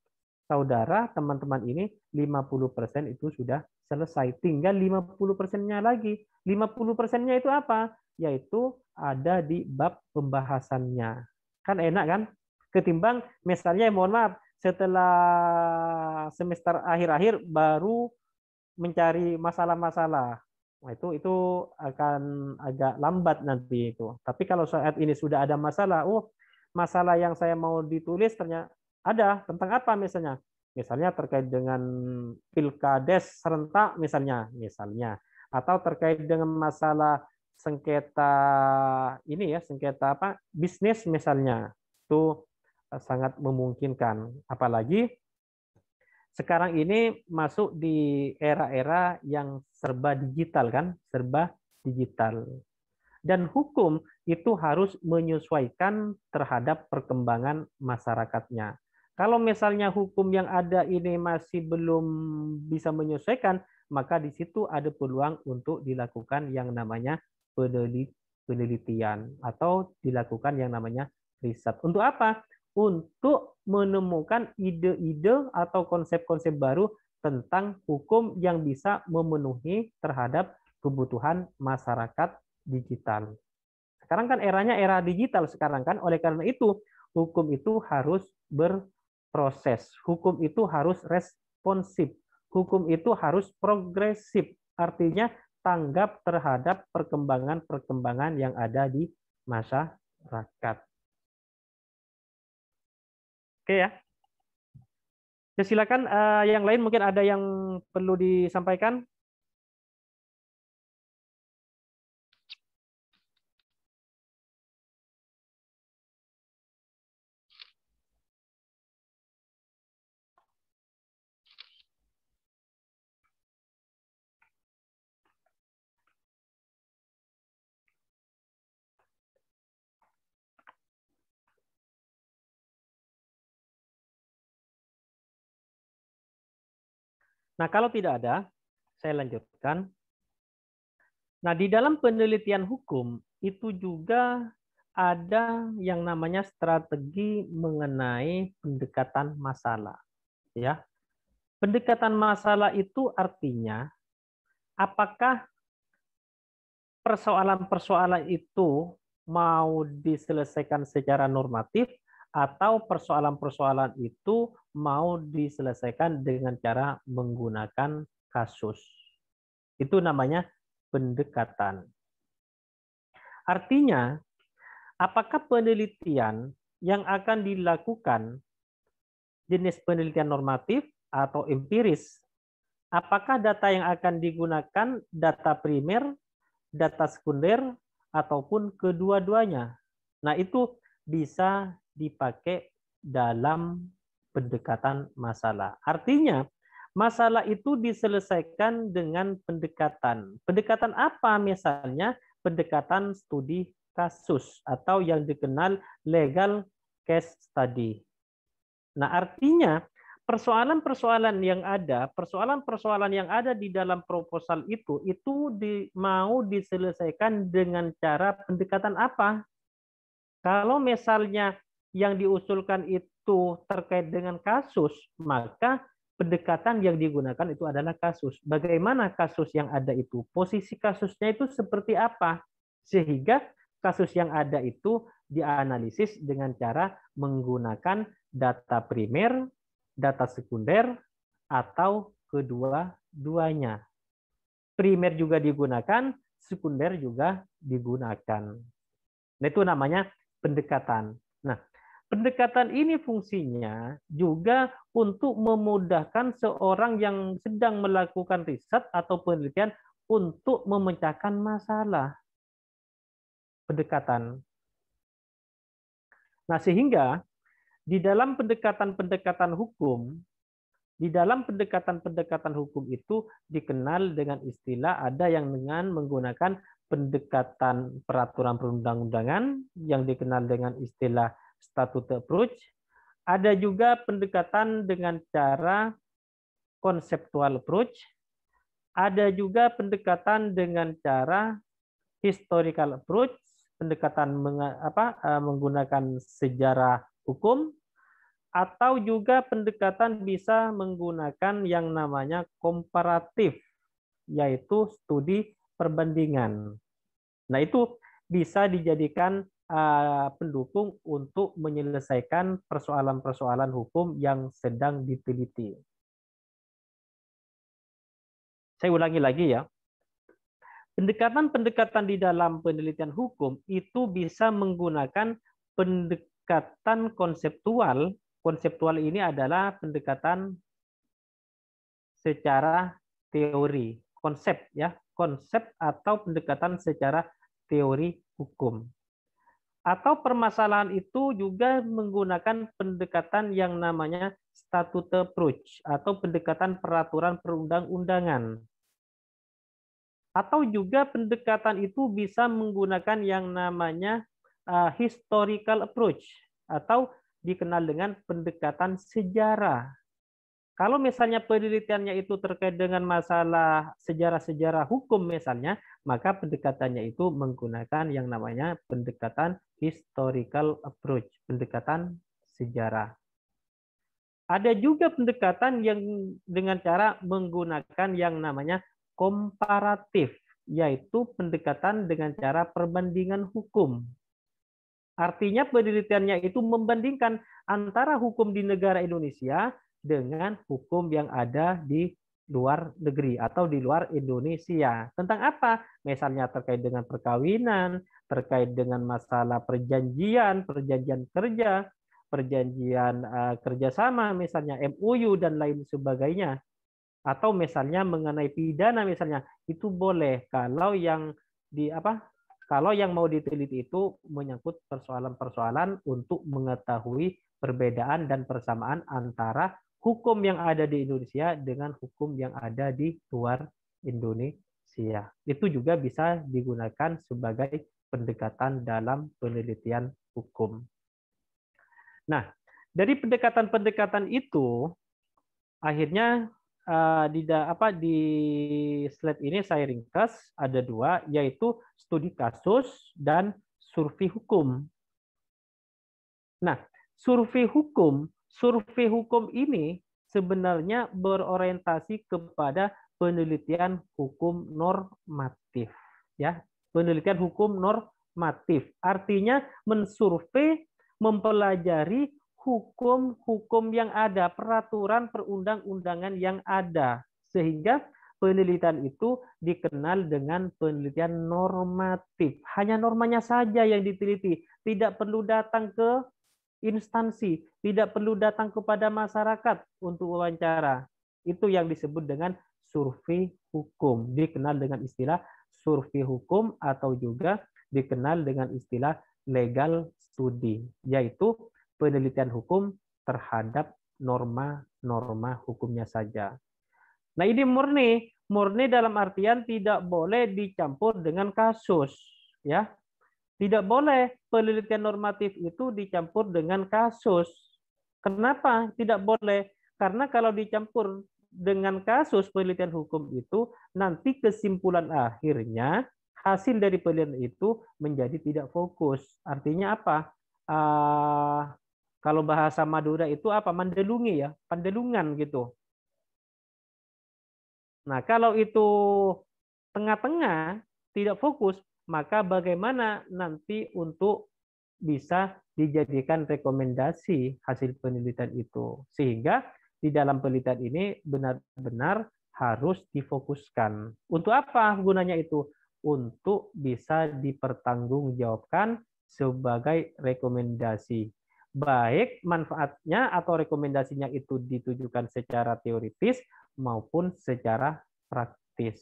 saudara, teman-teman ini 50% itu sudah selesai. Tinggal 50%-nya lagi. 50%-nya itu apa? Yaitu ada di bab pembahasannya. Kan enak kan? Ketimbang misalnya mohon maaf, setelah semester akhir-akhir baru mencari masalah-masalah. Nah, itu akan agak lambat nanti itu. Tapi kalau saat ini sudah ada masalah, masalah yang saya mau ditulis ternyata ada tentang apa misalnya? Misalnya terkait dengan pilkades serentak misalnya, atau terkait dengan masalah sengketa sengketa bisnis misalnya. Itu sangat memungkinkan. Apalagi sekarang ini masuk di era-era yang serba digital kan, serba digital. Dan hukum itu harus menyesuaikan terhadap perkembangan masyarakatnya. Kalau misalnya hukum yang ada ini masih belum bisa menyesuaikan, maka di situ ada peluang untuk dilakukan yang namanya penelitian atau dilakukan yang namanya riset. Untuk apa? Untuk menemukan ide-ide atau konsep-konsep baru tentang hukum yang bisa memenuhi terhadap kebutuhan masyarakat digital. Sekarang kan eranya era digital sekarang kan, oleh karena itu hukum itu harus berproses, hukum itu harus responsif, hukum itu harus progresif, artinya tanggap terhadap perkembangan-perkembangan yang ada di masyarakat. Oke ya. Ya, silakan yang lain mungkin ada yang perlu disampaikan. Nah, kalau tidak ada, saya lanjutkan. Nah, di dalam penelitian hukum itu juga ada yang namanya strategi mengenai pendekatan masalah. Ya, pendekatan masalah itu artinya apakah persoalan-persoalan itu mau diselesaikan secara normatif atau persoalan-persoalan itu mau diselesaikan dengan cara menggunakan kasus. Itu namanya pendekatan. Artinya, apakah penelitian yang akan dilakukan jenis penelitian normatif atau empiris? Apakah data yang akan digunakan data primer, data sekunder, ataupun kedua-duanya? Nah, itu bisa dipakai dalam pendekatan masalah. Artinya, masalah itu diselesaikan dengan pendekatan. Pendekatan apa misalnya? Pendekatan studi kasus atau yang dikenal legal case study. Nah, artinya persoalan-persoalan yang ada di dalam proposal itu mau diselesaikan dengan cara pendekatan apa? Kalau misalnya yang diusulkan itu terkait dengan kasus, maka pendekatan yang digunakan itu adalah kasus. Bagaimana kasus yang ada itu? Posisi kasusnya itu seperti apa? Sehingga kasus yang ada itu dianalisis dengan cara menggunakan data primer, data sekunder, atau kedua-duanya. Primer juga digunakan, sekunder juga digunakan. Nah, itu namanya pendekatan. Nah, pendekatan ini fungsinya juga untuk memudahkan seorang yang sedang melakukan riset atau penelitian untuk memecahkan masalah. Pendekatan. Nah, sehingga di dalam pendekatan-pendekatan hukum, itu dikenal dengan istilah, ada yang dengan menggunakan pendekatan peraturan perundang-undangan yang dikenal dengan istilah statute approach. Ada juga pendekatan dengan cara conceptual approach. Ada juga pendekatan dengan cara historical approach, pendekatan menggunakan sejarah hukum, atau juga pendekatan bisa menggunakan yang namanya komparatif, yaitu studi perbandingan. Nah, itu bisa dijadikan pendukung untuk menyelesaikan persoalan-persoalan hukum yang sedang diteliti. Saya ulangi lagi ya. Pendekatan-pendekatan di dalam penelitian hukum itu bisa menggunakan pendekatan konseptual. Konseptual ini adalah pendekatan secara teori, konsep ya, konsep atau pendekatan secara teori hukum. Atau permasalahan itu juga menggunakan pendekatan yang namanya statute approach atau pendekatan peraturan perundang-undangan. Atau juga pendekatan itu bisa menggunakan yang namanya historical approach atau dikenal dengan pendekatan sejarah. Kalau misalnya penelitiannya itu terkait dengan masalah sejarah-sejarah hukum misalnya, maka pendekatannya itu menggunakan yang namanya pendekatan historical approach, pendekatan sejarah. Ada juga pendekatan yang dengan cara menggunakan yang namanya komparatif, yaitu pendekatan dengan cara perbandingan hukum. Artinya penelitiannya itu membandingkan antara hukum di negara Indonesia dengan hukum yang ada di luar negeri atau di luar Indonesia. Tentang apa? Misalnya terkait dengan perkawinan, terkait dengan masalah perjanjian kerja, perjanjian kerjasama, misalnya MOU dan lain sebagainya. Atau misalnya mengenai pidana misalnya, itu boleh kalau yang kalau yang mau diteliti itu menyangkut persoalan-persoalan untuk mengetahui perbedaan dan persamaan antara hukum yang ada di Indonesia dengan hukum yang ada di luar Indonesia. Itu juga bisa digunakan sebagai pendekatan dalam penelitian hukum. Nah, dari pendekatan-pendekatan itu, akhirnya di slide ini saya ringkas ada dua, yaitu studi kasus dan survei hukum. Nah, survei hukum ini sebenarnya berorientasi kepada penelitian hukum normatif, ya, penelitian hukum normatif. Artinya mensurvei, mempelajari hukum-hukum yang ada, peraturan perundang-undangan yang ada, sehingga penelitian itu dikenal dengan penelitian normatif. Hanya normanya saja yang diteliti, tidak perlu datang ke instansi, tidak perlu datang kepada masyarakat untuk wawancara. Itu yang disebut dengan survei hukum, dikenal dengan istilah survei hukum atau juga dikenal dengan istilah legal study, yaitu penelitian hukum terhadap norma-norma hukumnya saja. Nah, ini murni dalam artian tidak boleh dicampur dengan kasus, ya. Tidak boleh penelitian normatif itu dicampur dengan kasus. Kenapa tidak boleh? Karena kalau dicampur dengan kasus penelitian hukum itu, nanti kesimpulan akhirnya hasil dari penelitian itu menjadi tidak fokus. Artinya apa? Kalau bahasa Madura itu apa? Mandelungi, ya, pandelungan gitu. Nah, kalau itu tengah-tengah, tidak fokus, maka bagaimana nanti untuk bisa dijadikan rekomendasi hasil penelitian itu. Sehingga di dalam penelitian ini benar-benar harus difokuskan. Untuk apa gunanya itu? Untuk bisa dipertanggungjawabkan sebagai rekomendasi. Baik manfaatnya atau rekomendasinya itu ditujukan secara teoritis maupun secara praktis.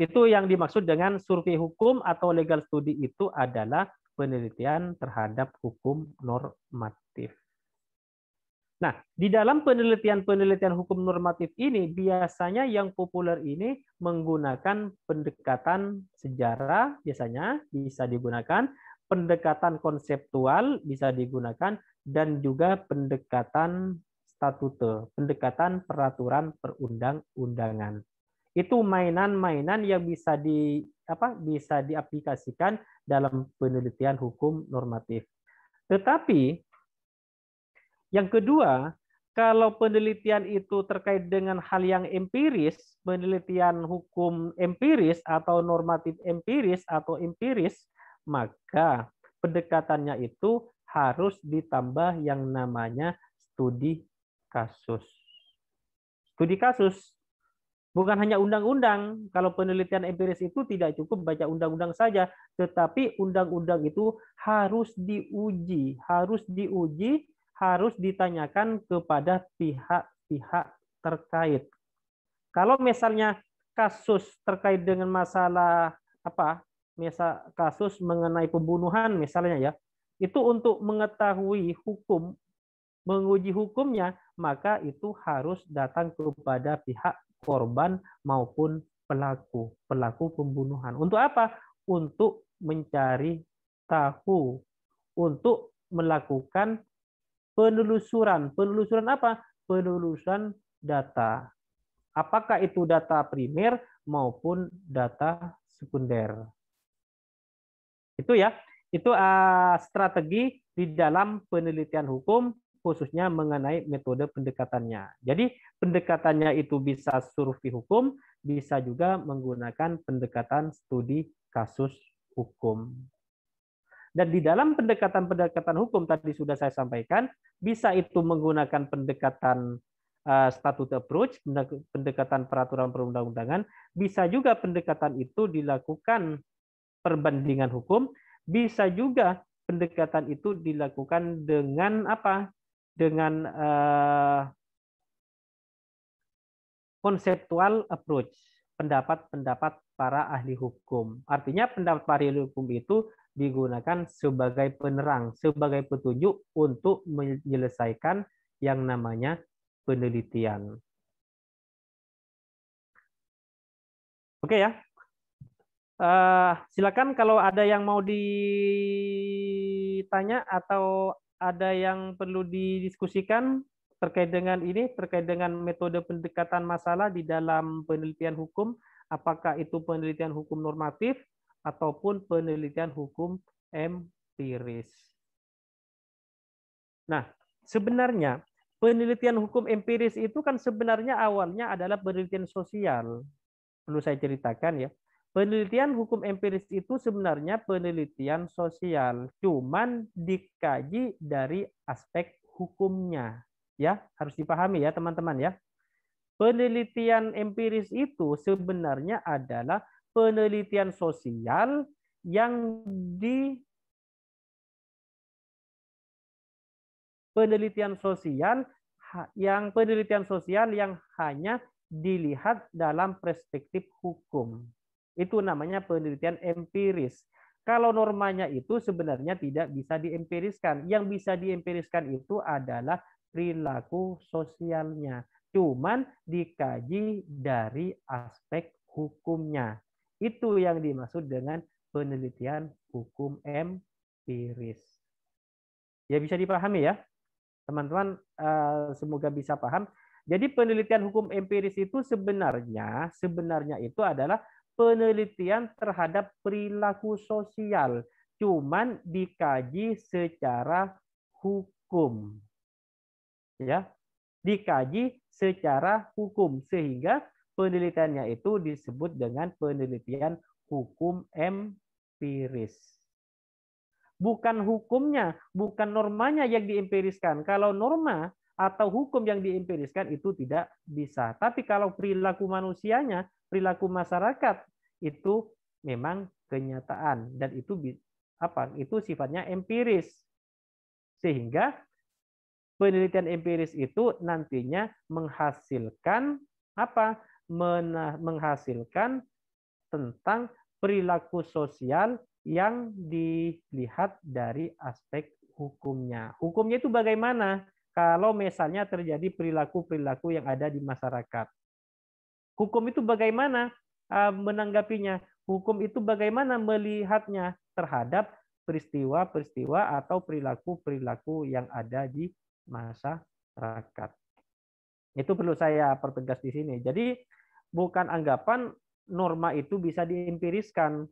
Itu yang dimaksud dengan survei hukum atau legal study, itu adalah penelitian terhadap hukum normatif. Nah, di dalam penelitian hukum normatif ini biasanya yang populer ini menggunakan pendekatan sejarah, biasanya bisa digunakan, pendekatan konseptual bisa digunakan, dan juga pendekatan statute, pendekatan peraturan perundang-undangan. Itu mainan-mainan yang bisa diaplikasikan dalam penelitian hukum normatif. Tetapi yang kedua, kalau penelitian itu terkait dengan hal yang empiris, penelitian hukum empiris atau normatif empiris atau empiris, maka pendekatannya itu harus ditambah yang namanya studi kasus. Studi kasus bukan hanya undang-undang. Kalau penelitian empiris itu tidak cukup baca undang-undang saja, tetapi undang-undang itu harus diuji, harus ditanyakan kepada pihak-pihak terkait. Kalau misalnya kasus terkait dengan masalah kasus mengenai pembunuhan misalnya, ya, itu untuk mengetahui hukum, menguji hukumnya, maka itu harus datang kepada pihak korban maupun pelaku pembunuhan. Untuk apa? Untuk mencari tahu, untuk melakukan penelusuran. Penelusuran apa? Penelusuran data. Apakah itu data primer maupun data sekunder. Itu ya, itu strategi di dalam penelitian hukum, khususnya mengenai metode pendekatannya. Jadi pendekatannya itu bisa survei hukum, bisa juga menggunakan pendekatan studi kasus hukum. Dan di dalam pendekatan hukum tadi sudah saya sampaikan, bisa itu menggunakan pendekatan statute approach, pendekatan peraturan perundang-undangan, bisa juga pendekatan itu dilakukan perbandingan hukum, bisa juga pendekatan itu dilakukan dengan dengan conceptual approach, pendapat-pendapat para ahli hukum. Artinya pendapat para ahli hukum itu digunakan sebagai penerang, sebagai petunjuk untuk menyelesaikan yang namanya penelitian. Oke ya. Silakan kalau ada yang mau ditanya atau ada yang perlu didiskusikan, terkait dengan ini, terkait dengan metode pendekatan masalah di dalam penelitian hukum, apakah itu penelitian hukum normatif ataupun penelitian hukum empiris. Nah, sebenarnya penelitian hukum empiris itu kan sebenarnya awalnya adalah penelitian sosial. Perlu saya ceritakan ya. Penelitian hukum empiris itu sebenarnya penelitian sosial, cuman dikaji dari aspek hukumnya. Ya, harus dipahami ya teman-teman ya. Penelitian empiris itu sebenarnya adalah penelitian sosial yang penelitian sosial yang hanya dilihat dalam perspektif hukum. Itu namanya penelitian empiris. Kalau normanya itu sebenarnya tidak bisa diempiriskan. Yang bisa diempiriskan itu adalah perilaku sosialnya. Cuman dikaji dari aspek hukumnya. Itu yang dimaksud dengan penelitian hukum empiris. Ya bisa dipahami ya. Teman-teman semoga bisa paham. Jadi penelitian hukum empiris itu sebenarnya itu adalah penelitian terhadap perilaku sosial, cuman dikaji secara hukum. Ya. Dikaji secara hukum sehingga penelitiannya itu disebut dengan penelitian hukum empiris. Bukan hukumnya, bukan normanya yang diempiriskan. Kalau norma atau hukum yang diempiriskan itu tidak bisa. Tapi kalau perilaku manusianya, perilaku masyarakat itu memang kenyataan dan itu Itu sifatnya empiris. Sehingga penelitian empiris itu nantinya menghasilkan menghasilkan tentang perilaku sosial yang dilihat dari aspek hukumnya. Hukumnya itu bagaimana? Kalau misalnya terjadi perilaku-perilaku yang ada di masyarakat. Hukum itu bagaimana menanggapinya? Hukum itu bagaimana melihatnya terhadap peristiwa-peristiwa atau perilaku-perilaku yang ada di masyarakat. Itu perlu saya pertegas di sini. Jadi bukan anggapan norma itu bisa diempiriskan.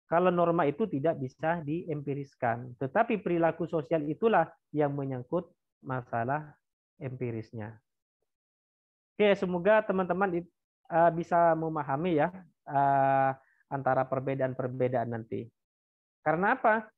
Kalau norma itu tidak bisa diempiriskan. Tetapi perilaku sosial itulah yang menyangkut masalah empirisnya. Oke, semoga teman-teman bisa memahami ya antara perbedaan-perbedaan nanti. Karena apa?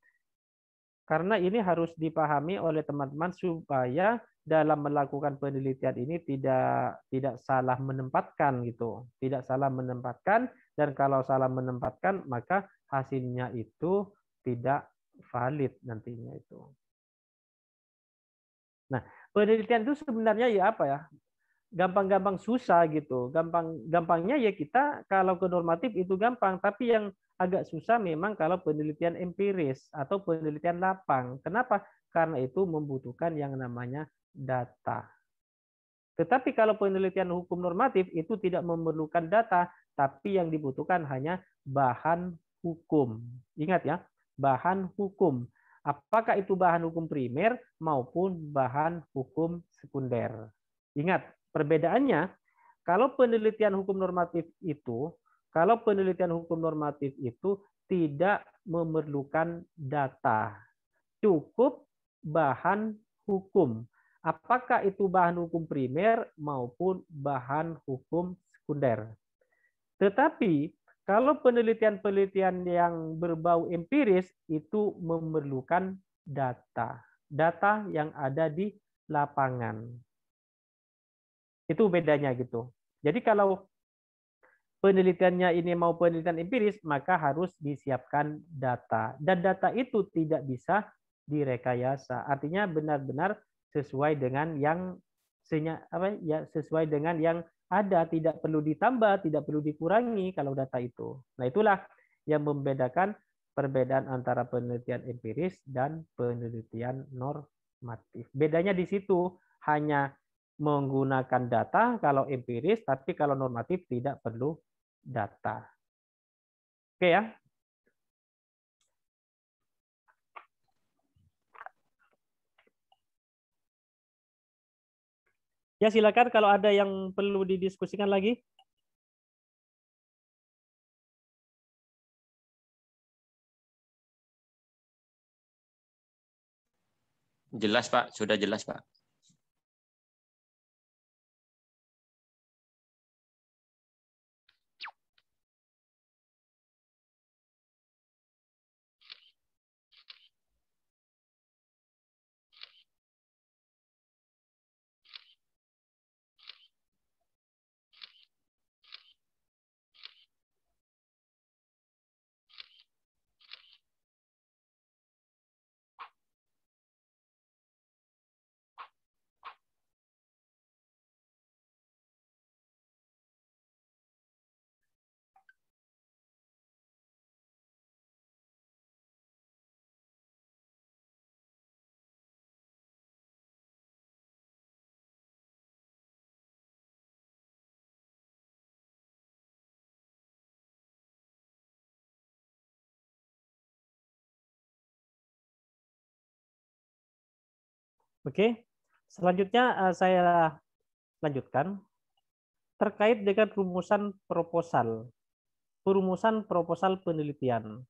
Karena ini harus dipahami oleh teman-teman supaya dalam melakukan penelitian ini tidak salah menempatkan gitu. Tidak salah menempatkan, dan kalau salah menempatkan maka hasilnya itu tidak valid nantinya itu. Nah, penelitian itu sebenarnya ya apa ya? Gampang-gampang susah gitu. Gampangnya ya kita kalau ke normatif itu gampang, tapi yang agak susah memang kalau penelitian empiris atau penelitian lapang. Kenapa? Karena itu membutuhkan yang namanya data. Tetapi kalau penelitian hukum normatif itu tidak memerlukan data, tapi yang dibutuhkan hanya bahan hukum. Ingat ya, bahan hukum. Apakah itu bahan hukum primer maupun bahan hukum sekunder. Ingat, perbedaannya, kalau penelitian hukum normatif itu tidak memerlukan data, cukup bahan hukum. Apakah itu bahan hukum primer maupun bahan hukum sekunder. Tetapi kalau penelitian-penelitian yang berbau empiris itu memerlukan data. Data yang ada di lapangan. Itu bedanya gitu. Jadi kalau penelitiannya ini mau penelitian empiris, maka harus disiapkan data. Dan data itu tidak bisa direkayasa. Artinya benar-benar sesuai dengan yang sesuai dengan yang ada, tidak perlu ditambah, tidak perlu dikurangi kalau data itu. Nah, itulah yang membedakan perbedaan antara penelitian empiris dan penelitian normatif. Bedanya di situ hanya menggunakan data kalau empiris, tapi kalau normatif tidak perlu data. Oke ya. Ya, silakan kalau ada yang perlu didiskusikan lagi. Jelas Pak, sudah jelas Pak. Oke, selanjutnya saya lanjutkan terkait dengan rumusan proposal penelitian.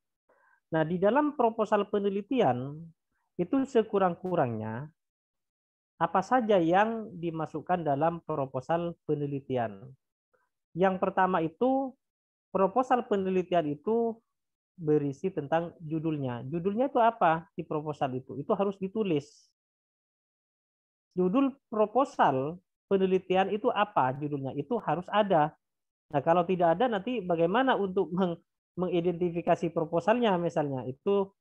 Nah, di dalam proposal penelitian itu sekurang-kurangnya apa saja yang dimasukkan dalam proposal penelitian. Yang pertama itu proposal penelitian itu berisi tentang judulnya. Judulnya itu apa di proposal itu? Itu harus ditulis. Judul proposal penelitian itu apa judulnya? Itu harus ada. Nah, kalau tidak ada nanti bagaimana untuk mengidentifikasi proposalnya misalnya? Itu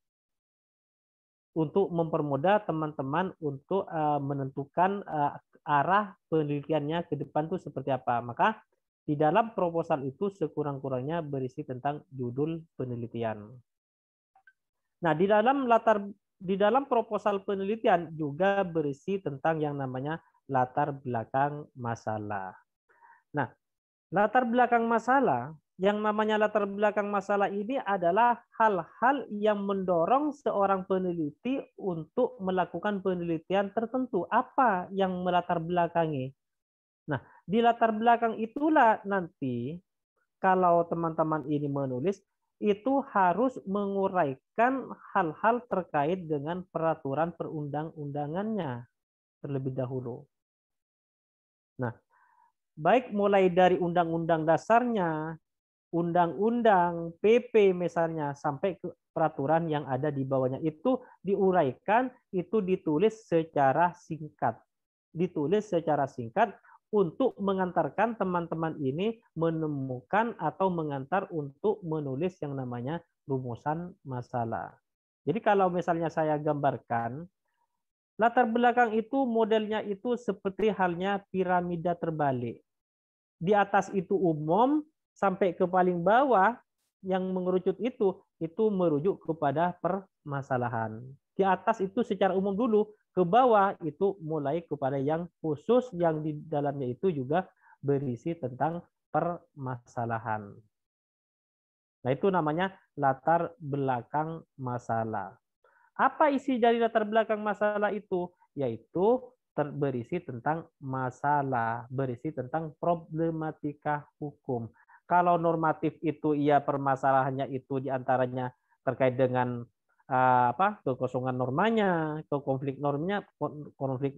untuk mempermudah teman-teman untuk menentukan arah penelitiannya ke depan itu seperti apa. Maka di dalam proposal itu sekurang-kurangnya berisi tentang judul penelitian. Nah, di dalam proposal penelitian juga berisi tentang yang namanya latar belakang masalah. Nah, latar belakang masalah, yang namanya latar belakang masalah ini adalah hal-hal yang mendorong seorang peneliti untuk melakukan penelitian tertentu. Apa yang melatar belakangi? Nah, di latar belakang itulah nanti kalau teman-teman ini menulis, itu harus menguraikan hal-hal terkait dengan peraturan perundang-undangannya terlebih dahulu. Nah, baik mulai dari undang-undang dasarnya, undang-undang, PP misalnya, sampai ke peraturan yang ada di bawahnya. Itu diuraikan, itu ditulis secara singkat. Ditulis secara singkat untuk mengantarkan teman-teman ini menemukan atau mengantar untuk menulis yang namanya rumusan masalah. Jadi kalau misalnya saya gambarkan, latar belakang itu modelnya itu seperti halnya piramida terbalik. Di atas itu umum, sampai ke paling bawah yang mengerucut itu merujuk kepada permasalahan. Di atas itu secara umum dulu, ke bawah itu mulai kepada yang khusus yang di dalamnya itu juga berisi tentang permasalahan. Nah, itu namanya latar belakang masalah. Apa isi dari latar belakang masalah itu? Yaitu berisi tentang masalah, berisi tentang problematika hukum. Kalau normatif itu ia permasalahannya itu diantaranya terkait dengan kekosongan normanya, konflik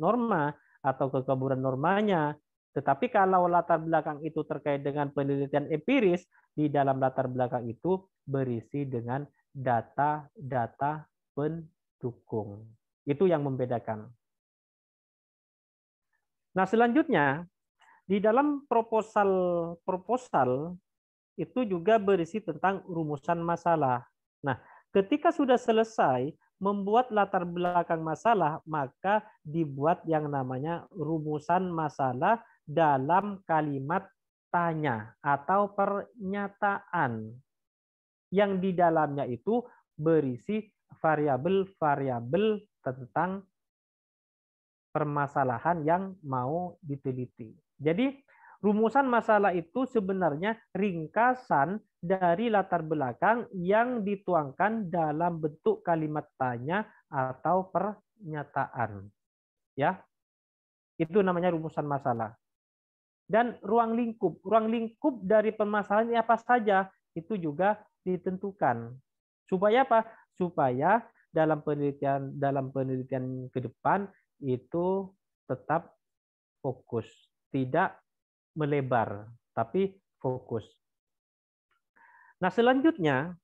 norma atau kekaburan normanya. Tetapi kalau latar belakang itu terkait dengan penelitian empiris, di dalam latar belakang itu berisi dengan data-data pendukung. Itu yang membedakan. Nah, selanjutnya di dalam proposal itu juga berisi tentang rumusan masalah. Nah, ketika sudah selesai membuat latar belakang masalah, maka dibuat yang namanya rumusan masalah dalam kalimat tanya atau pernyataan yang di dalamnya itu berisi variabel-variabel tentang permasalahan yang mau diteliti. Jadi rumusan masalah itu sebenarnya ringkasan dari latar belakang yang dituangkan dalam bentuk kalimat tanya atau pernyataan. Ya. Itu namanya rumusan masalah. Dan ruang lingkup dari permasalahan ini apa saja itu juga ditentukan. Supaya apa? Supaya dalam penelitian ke depan itu tetap fokus, tidak melebar, tapi fokus. Nah, selanjutnya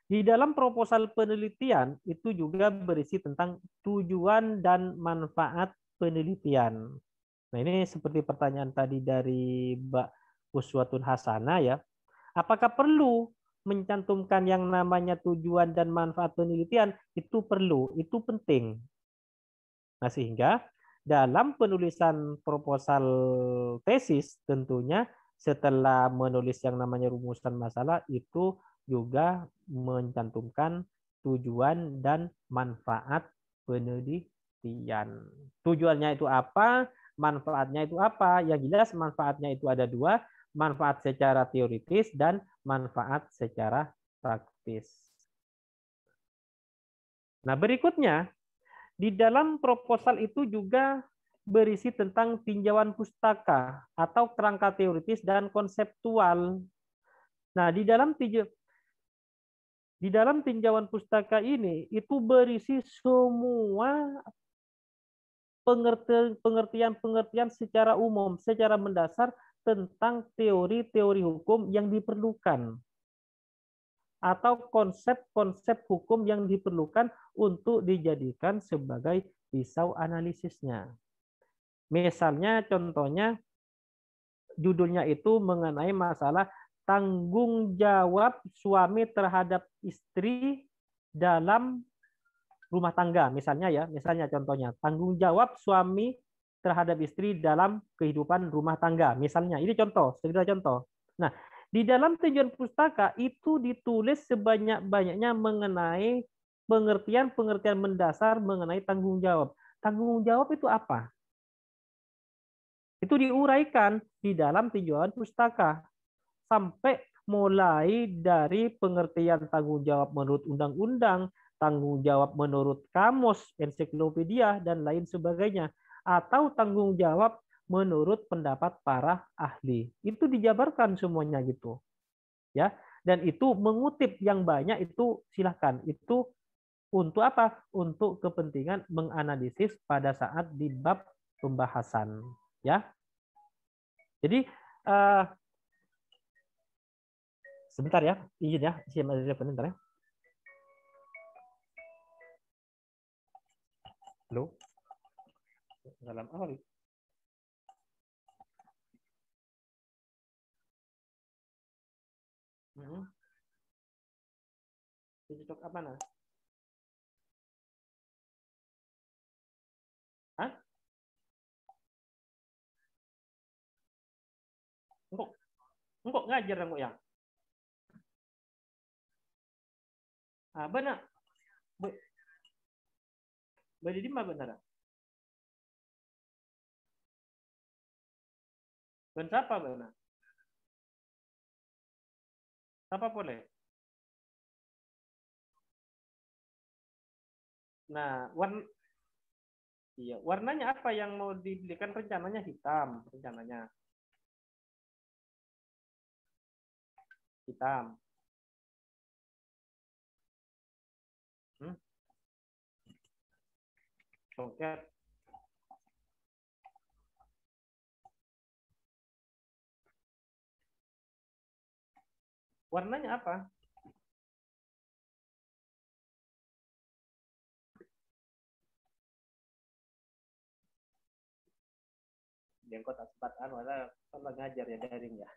di dalam proposal penelitian itu juga berisi tentang tujuan dan manfaat penelitian. Nah, ini seperti pertanyaan tadi dari Mbak Uswatun Hasanah ya. Apakah perlu mencantumkan yang namanya tujuan dan manfaat penelitian? Itu perlu, itu penting. Nah, sehingga dalam penulisan proposal tesis tentunya setelah menulis yang namanya rumusan masalah itu juga mencantumkan tujuan dan manfaat penelitian. Tujuannya itu apa? Manfaatnya itu apa? Yang jelas manfaatnya itu ada dua, manfaat secara teoritis dan manfaat secara praktis. Nah, berikutnya di dalam proposal itu juga berisi tentang tinjauan pustaka atau kerangka teoritis dan konseptual. Nah, di dalam tinjauan pustaka ini itu berisi semua pengertian secara umum, secara mendasar tentang teori-teori hukum yang diperlukan atau konsep-konsep hukum yang diperlukan untuk dijadikan sebagai pisau analisisnya. Misalnya contohnya judulnya itu mengenai masalah tanggung jawab suami terhadap istri dalam rumah tangga, misalnya ya, misalnya contohnya tanggung jawab suami terhadap istri dalam kehidupan rumah tangga, misalnya ini contoh, sekedar contoh. Nah, di dalam tinjauan pustaka itu ditulis sebanyak-banyaknya mengenai pengertian-pengertian mendasar mengenai tanggung jawab. Tanggung jawab itu apa? Itu diuraikan di dalam tinjauan pustaka. Sampai mulai dari pengertian tanggung jawab menurut undang-undang, tanggung jawab menurut kamus, ensiklopedia, dan lain sebagainya. Atau tanggung jawab menurut pendapat para ahli. Itu dijabarkan semuanya gitu. Ya, dan itu mengutip yang banyak itu silahkan. Itu untuk apa? Untuk kepentingan menganalisis pada saat di bab pembahasan. Ya, jadi sebentar ya, izin ya, saya sebentar ya. Halo, dalam awal. Cocok apa nah? Hah? Engkau ngajar engkau ya? Ah, benar. Beri di mana benar? Ben siapa benar? Siapa boleh? Nah, iya, warnanya apa yang mau dibelikan, rencananya hitam, rencananya. Hitam. Songket. Warnanya apa? Yang kau tak sempat kalau ngajar ya daring ya.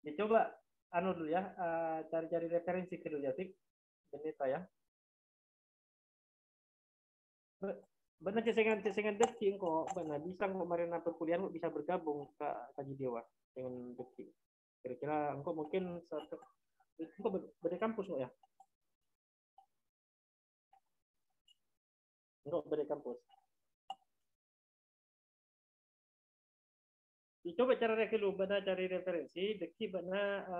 Ya coba dulu ya, cari-cari referensi ke dulu ya, Tik. Benita ya. Benar cesengan detik kok, benar bisa kok kemarin perkuliahan bisa bergabung ke Kaji Dewa dengan detik. Kira-kira engkau mungkin satu, engkau beda kampus nggak ya? Engkau beda kampus. Coba cara dulu, benar cari referensi, deki benar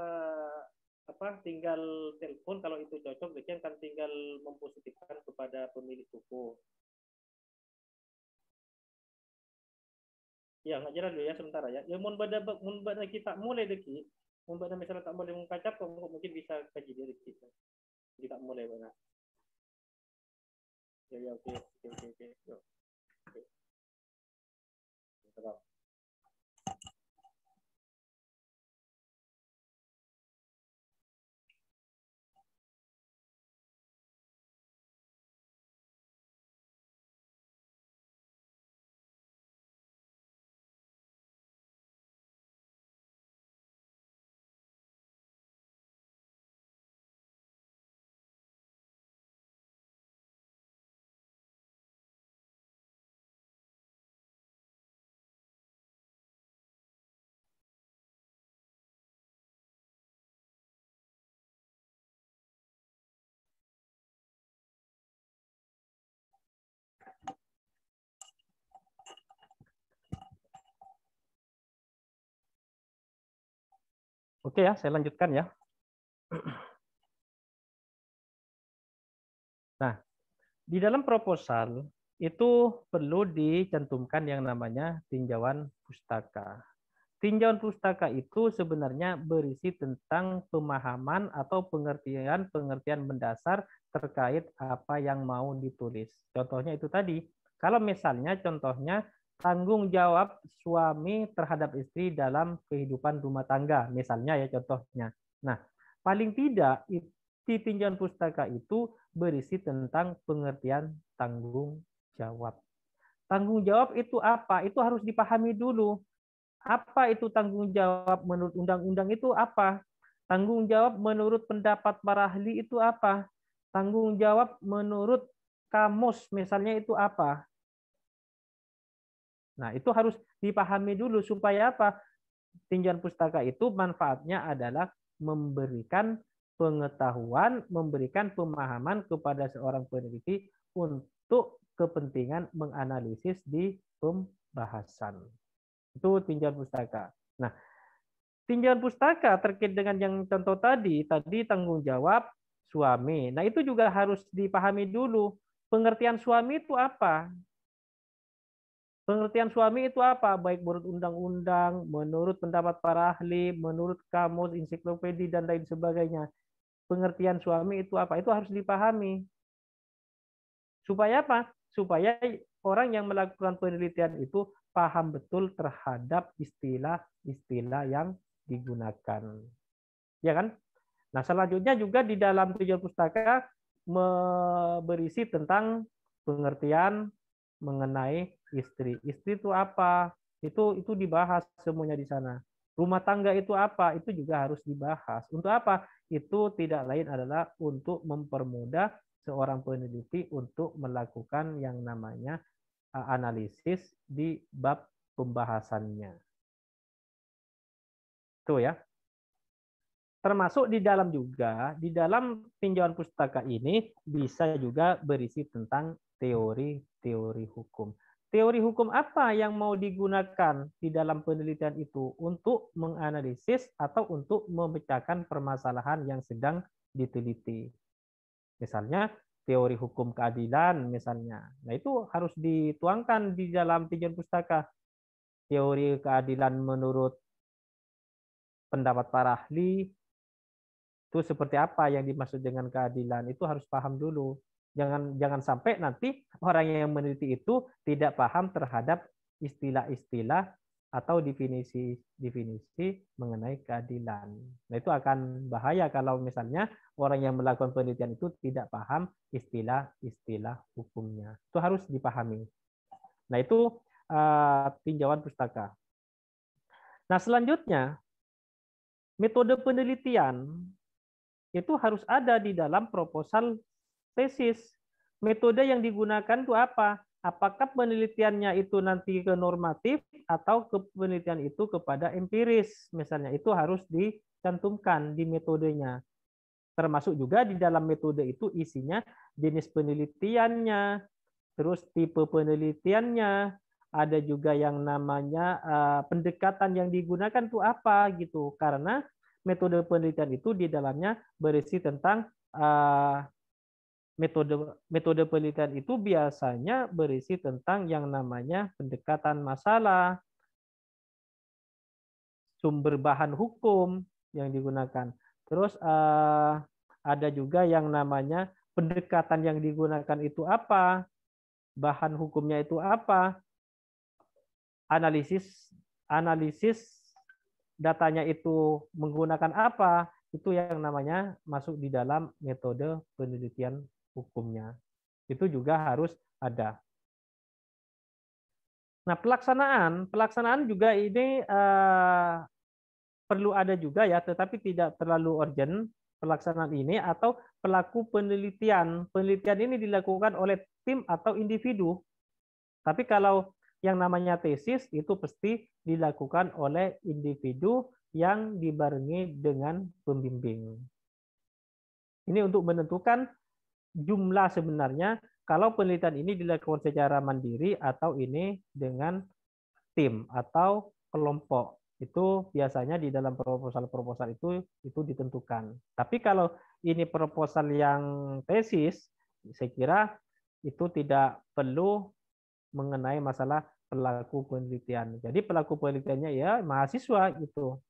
tinggal telepon kalau itu cocok, deki akan tinggal mempositifkan kepada pemilik buku. Ya, ngajar dulu ya sementara ya. Ya mun bada kita mulai deki, mun bada misalnya tak boleh mengkacap, mungkin bisa kaji diri kita. Jadi tak mulai bana. Ya ya oke oke oke oke. Yuk. Oke. Terus. Oke ya, saya lanjutkan ya. Nah, di dalam proposal itu perlu dicantumkan yang namanya tinjauan pustaka. Tinjauan pustaka itu sebenarnya berisi tentang pemahaman atau pengertian-pengertian mendasar terkait apa yang mau ditulis. Contohnya itu tadi, kalau misalnya contohnya tanggung jawab suami terhadap istri dalam kehidupan rumah tangga, misalnya ya contohnya. Nah, paling tidak di tinjauan pustaka itu berisi tentang pengertian tanggung jawab. Tanggung jawab itu apa? Itu harus dipahami dulu. Apa itu tanggung jawab menurut undang-undang itu apa? Tanggung jawab menurut pendapat para ahli itu apa? Tanggung jawab menurut kamus misalnya itu apa? Nah, itu harus dipahami dulu supaya apa? Tinjauan pustaka itu manfaatnya adalah memberikan pengetahuan, memberikan pemahaman kepada seorang peneliti untuk kepentingan menganalisis di pembahasan. Itu tinjauan pustaka. Nah, tinjauan pustaka terkait dengan yang contoh tadi tanggung jawab suami. Nah, itu juga harus dipahami dulu. Pengertian suami itu apa? Pengertian suami itu apa? Baik menurut undang-undang, menurut pendapat para ahli, menurut kamus, ensiklopedi, dan lain sebagainya. Pengertian suami itu apa? Itu harus dipahami. Supaya apa? Supaya orang yang melakukan penelitian itu paham betul terhadap istilah-istilah yang digunakan. Ya kan? Nah, selanjutnya juga di dalam tujuan pustaka berisi tentang pengertian mengenai istri. Istri itu apa? Itu dibahas semuanya di sana. Rumah tangga itu apa? Itu juga harus dibahas. Untuk apa? Itu tidak lain adalah untuk mempermudah seorang peneliti untuk melakukan yang namanya analisis di bab pembahasannya. Itu ya. Termasuk di dalam tinjauan pustaka ini bisa juga berisi tentang teori-teori hukum. Teori hukum apa yang mau digunakan di dalam penelitian itu untuk menganalisis atau untuk memecahkan permasalahan yang sedang diteliti. Misalnya teori hukum keadilan misalnya. Nah, itu harus dituangkan di dalam tinjauan pustaka. Teori keadilan menurut pendapat para ahli itu seperti apa yang dimaksud dengan keadilan, itu harus paham dulu. Jangan sampai nanti orang yang meneliti itu tidak paham terhadap istilah-istilah atau definisi mengenai keadilan. Nah, itu akan bahaya kalau misalnya orang yang melakukan penelitian itu tidak paham istilah-istilah hukumnya. Itu harus dipahami. Nah, itu tinjauan pustaka. Nah, selanjutnya metode penelitian itu harus ada di dalam proposal tesis. Metode yang digunakan itu apa? Apakah penelitiannya itu nanti ke normatif atau ke penelitian itu kepada empiris? Misalnya itu harus dicantumkan di metodenya. Termasuk juga di dalam metode itu isinya jenis penelitiannya, terus tipe penelitiannya, ada juga yang namanya pendekatan yang digunakan itu apa gitu. Karena metode penelitian itu di dalamnya berisi tentang metode penelitian itu biasanya berisi tentang yang namanya pendekatan masalah, sumber bahan hukum yang digunakan. Terus ada juga yang namanya pendekatan yang digunakan itu apa, bahan hukumnya itu apa, analisis datanya itu menggunakan apa, itu yang namanya masuk di dalam metode penelitian hukumnya. Itu juga harus ada. Nah, pelaksanaan juga ini perlu ada juga ya, tetapi tidak terlalu urgent pelaksanaan ini, atau pelaku penelitian. Penelitian ini dilakukan oleh tim atau individu. Tapi kalau yang namanya tesis itu pasti dilakukan oleh individu yang dibarengi dengan pembimbing. Ini untuk menentukan jumlah sebenarnya kalau penelitian ini dilakukan secara mandiri atau ini dengan tim atau kelompok. Itu biasanya di dalam proposal-proposal itu ditentukan. Tapi kalau ini proposal yang tesis, saya kira itu tidak perlu mengenai masalah pelaku penelitian. Jadi pelaku penelitiannya ya mahasiswa gitu.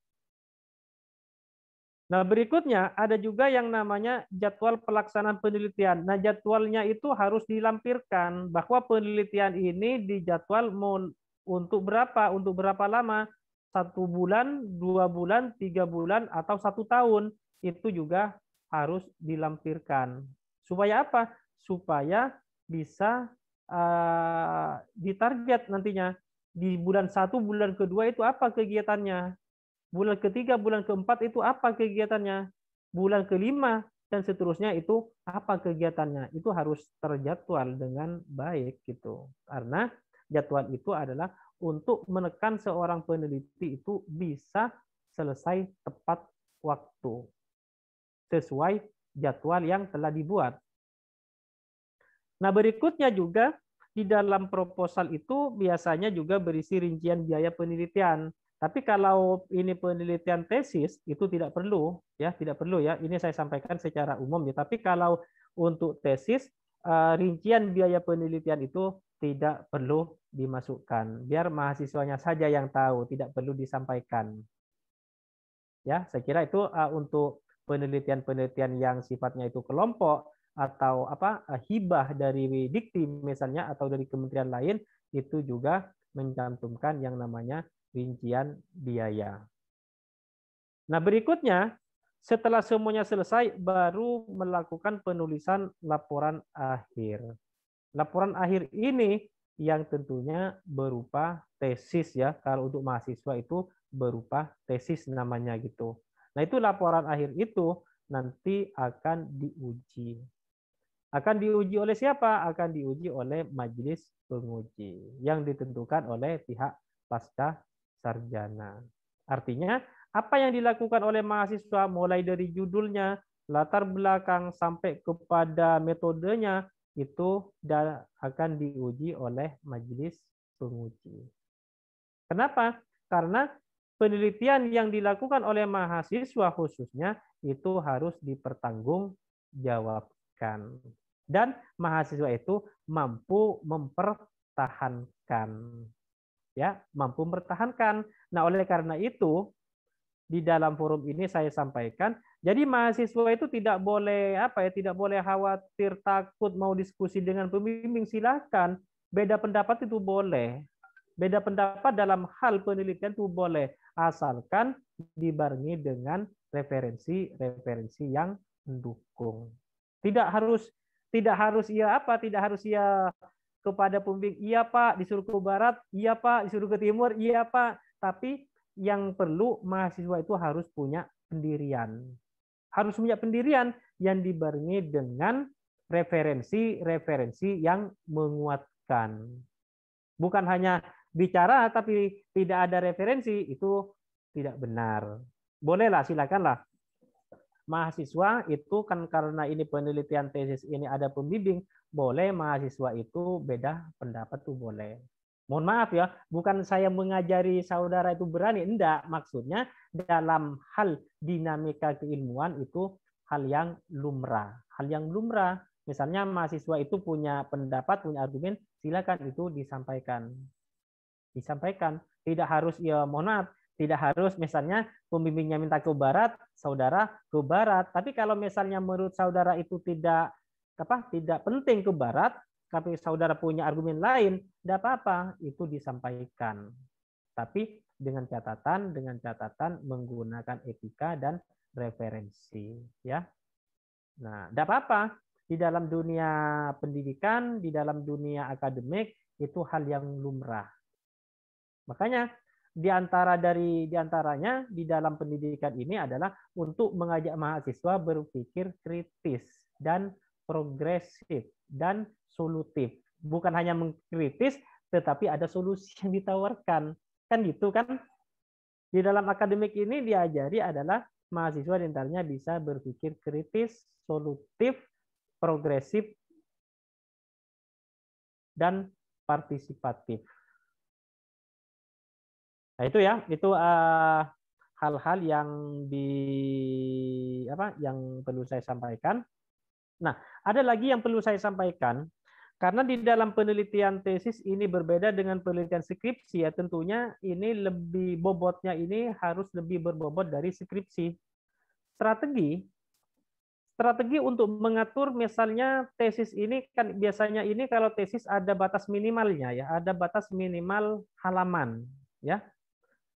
Nah, berikutnya ada juga yang namanya jadwal pelaksanaan penelitian. Nah, jadwalnya itu harus dilampirkan bahwa penelitian ini dijadwal untuk berapa? Untuk berapa lama? 1 bulan, 2 bulan, 3 bulan, atau 1 tahun. Itu juga harus dilampirkan. Supaya apa? Supaya bisa ditarget nantinya. Di bulan 1, bulan kedua itu apa kegiatannya? Bulan ketiga, bulan keempat itu apa kegiatannya? Bulan kelima dan seterusnya itu apa kegiatannya? Itu harus terjadwal dengan baik gitu. Karena jadwal itu adalah untuk menekan seorang peneliti itu bisa selesai tepat waktu sesuai jadwal yang telah dibuat. Nah, berikutnya juga di dalam proposal itu biasanya juga berisi rincian biaya penelitian. Tapi kalau ini penelitian tesis itu tidak perlu ya, tidak perlu ya. Ini saya sampaikan secara umum ya. Tapi kalau untuk tesis rincian biaya penelitian itu tidak perlu dimasukkan. Biar mahasiswanya saja yang tahu, tidak perlu disampaikan. Ya, saya kira itu untuk penelitian-penelitian yang sifatnya itu kelompok atau hibah dari Dikti misalnya atau dari kementerian lain itu juga mencantumkan yang namanya rincian biaya. Nah, berikutnya setelah semuanya selesai baru melakukan penulisan laporan akhir. Laporan akhir ini yang tentunya berupa tesis ya. Kalau untuk mahasiswa itu berupa tesis namanya gitu. Nah, itu laporan akhir itu nanti akan diuji. Akan diuji oleh siapa? Akan diuji oleh majelis penguji yang ditentukan oleh pihak pasca sarjana. Artinya, apa yang dilakukan oleh mahasiswa mulai dari judulnya, latar belakang sampai kepada metodenya itu akan diuji oleh majelis penguji. Kenapa? Karena penelitian yang dilakukan oleh mahasiswa khususnya itu harus dipertanggungjawabkan. Dan mahasiswa itu mampu mempertahankan. Ya, mampu mempertahankan. Nah, oleh karena itu di dalam forum ini saya sampaikan, jadi mahasiswa itu tidak boleh tidak boleh khawatir, takut mau diskusi dengan pembimbing, silakan. Beda pendapat itu boleh. Beda pendapat dalam hal penelitian itu boleh, asalkan dibarengi dengan referensi yang mendukung. Tidak harus ia kepada pembimbing, iya Pak disuruh ke barat, iya Pak disuruh ke timur, iya Pak. Tapi yang perlu mahasiswa itu harus punya pendirian. Harus punya pendirian yang dibarengi dengan referensi yang menguatkan. Bukan hanya bicara tapi tidak ada referensi, itu tidak benar. Bolehlah, silakanlah. Mahasiswa itu kan karena ini penelitian tesis ini ada pembimbing, boleh mahasiswa itu beda pendapat tuh boleh. Mohon maaf ya, bukan saya mengajari saudara itu berani, enggak. Maksudnya dalam hal dinamika keilmuan itu hal yang lumrah. Hal yang lumrah. Misalnya mahasiswa itu punya pendapat, punya argumen, silakan itu disampaikan. Disampaikan. Tidak harus ya, mohon maaf, Tidak harus misalnya pembimbingnya minta ke barat, saudara ke barat. Tapi kalau misalnya menurut saudara itu tidak penting ke barat, tapi saudara punya argumen lain, tidak apa-apa, itu disampaikan. Tapi dengan catatan menggunakan etika dan referensi, ya. Nah, tidak apa-apa. Di dalam dunia pendidikan, di dalam dunia akademik itu hal yang lumrah. Makanya di antaranya di dalam pendidikan ini adalah untuk mengajak mahasiswa berpikir kritis dan progresif dan solutif. Bukan hanya mengkritis, tetapi ada solusi yang ditawarkan. Kan gitu kan? Di dalam akademik ini diajari adalah mahasiswa di antaranya bisa berpikir kritis, solutif, progresif, dan partisipatif. Nah, itu ya, itu hal-hal yang yang perlu saya sampaikan. Nah, ada lagi yang perlu saya sampaikan, karena di dalam penelitian tesis ini berbeda dengan penelitian skripsi, ya tentunya ini lebih bobotnya ini harus lebih berbobot dari skripsi. Strategi untuk mengatur misalnya tesis ini kan biasanya ini kalau tesis ada batas minimalnya ya, ada batas minimal halaman ya.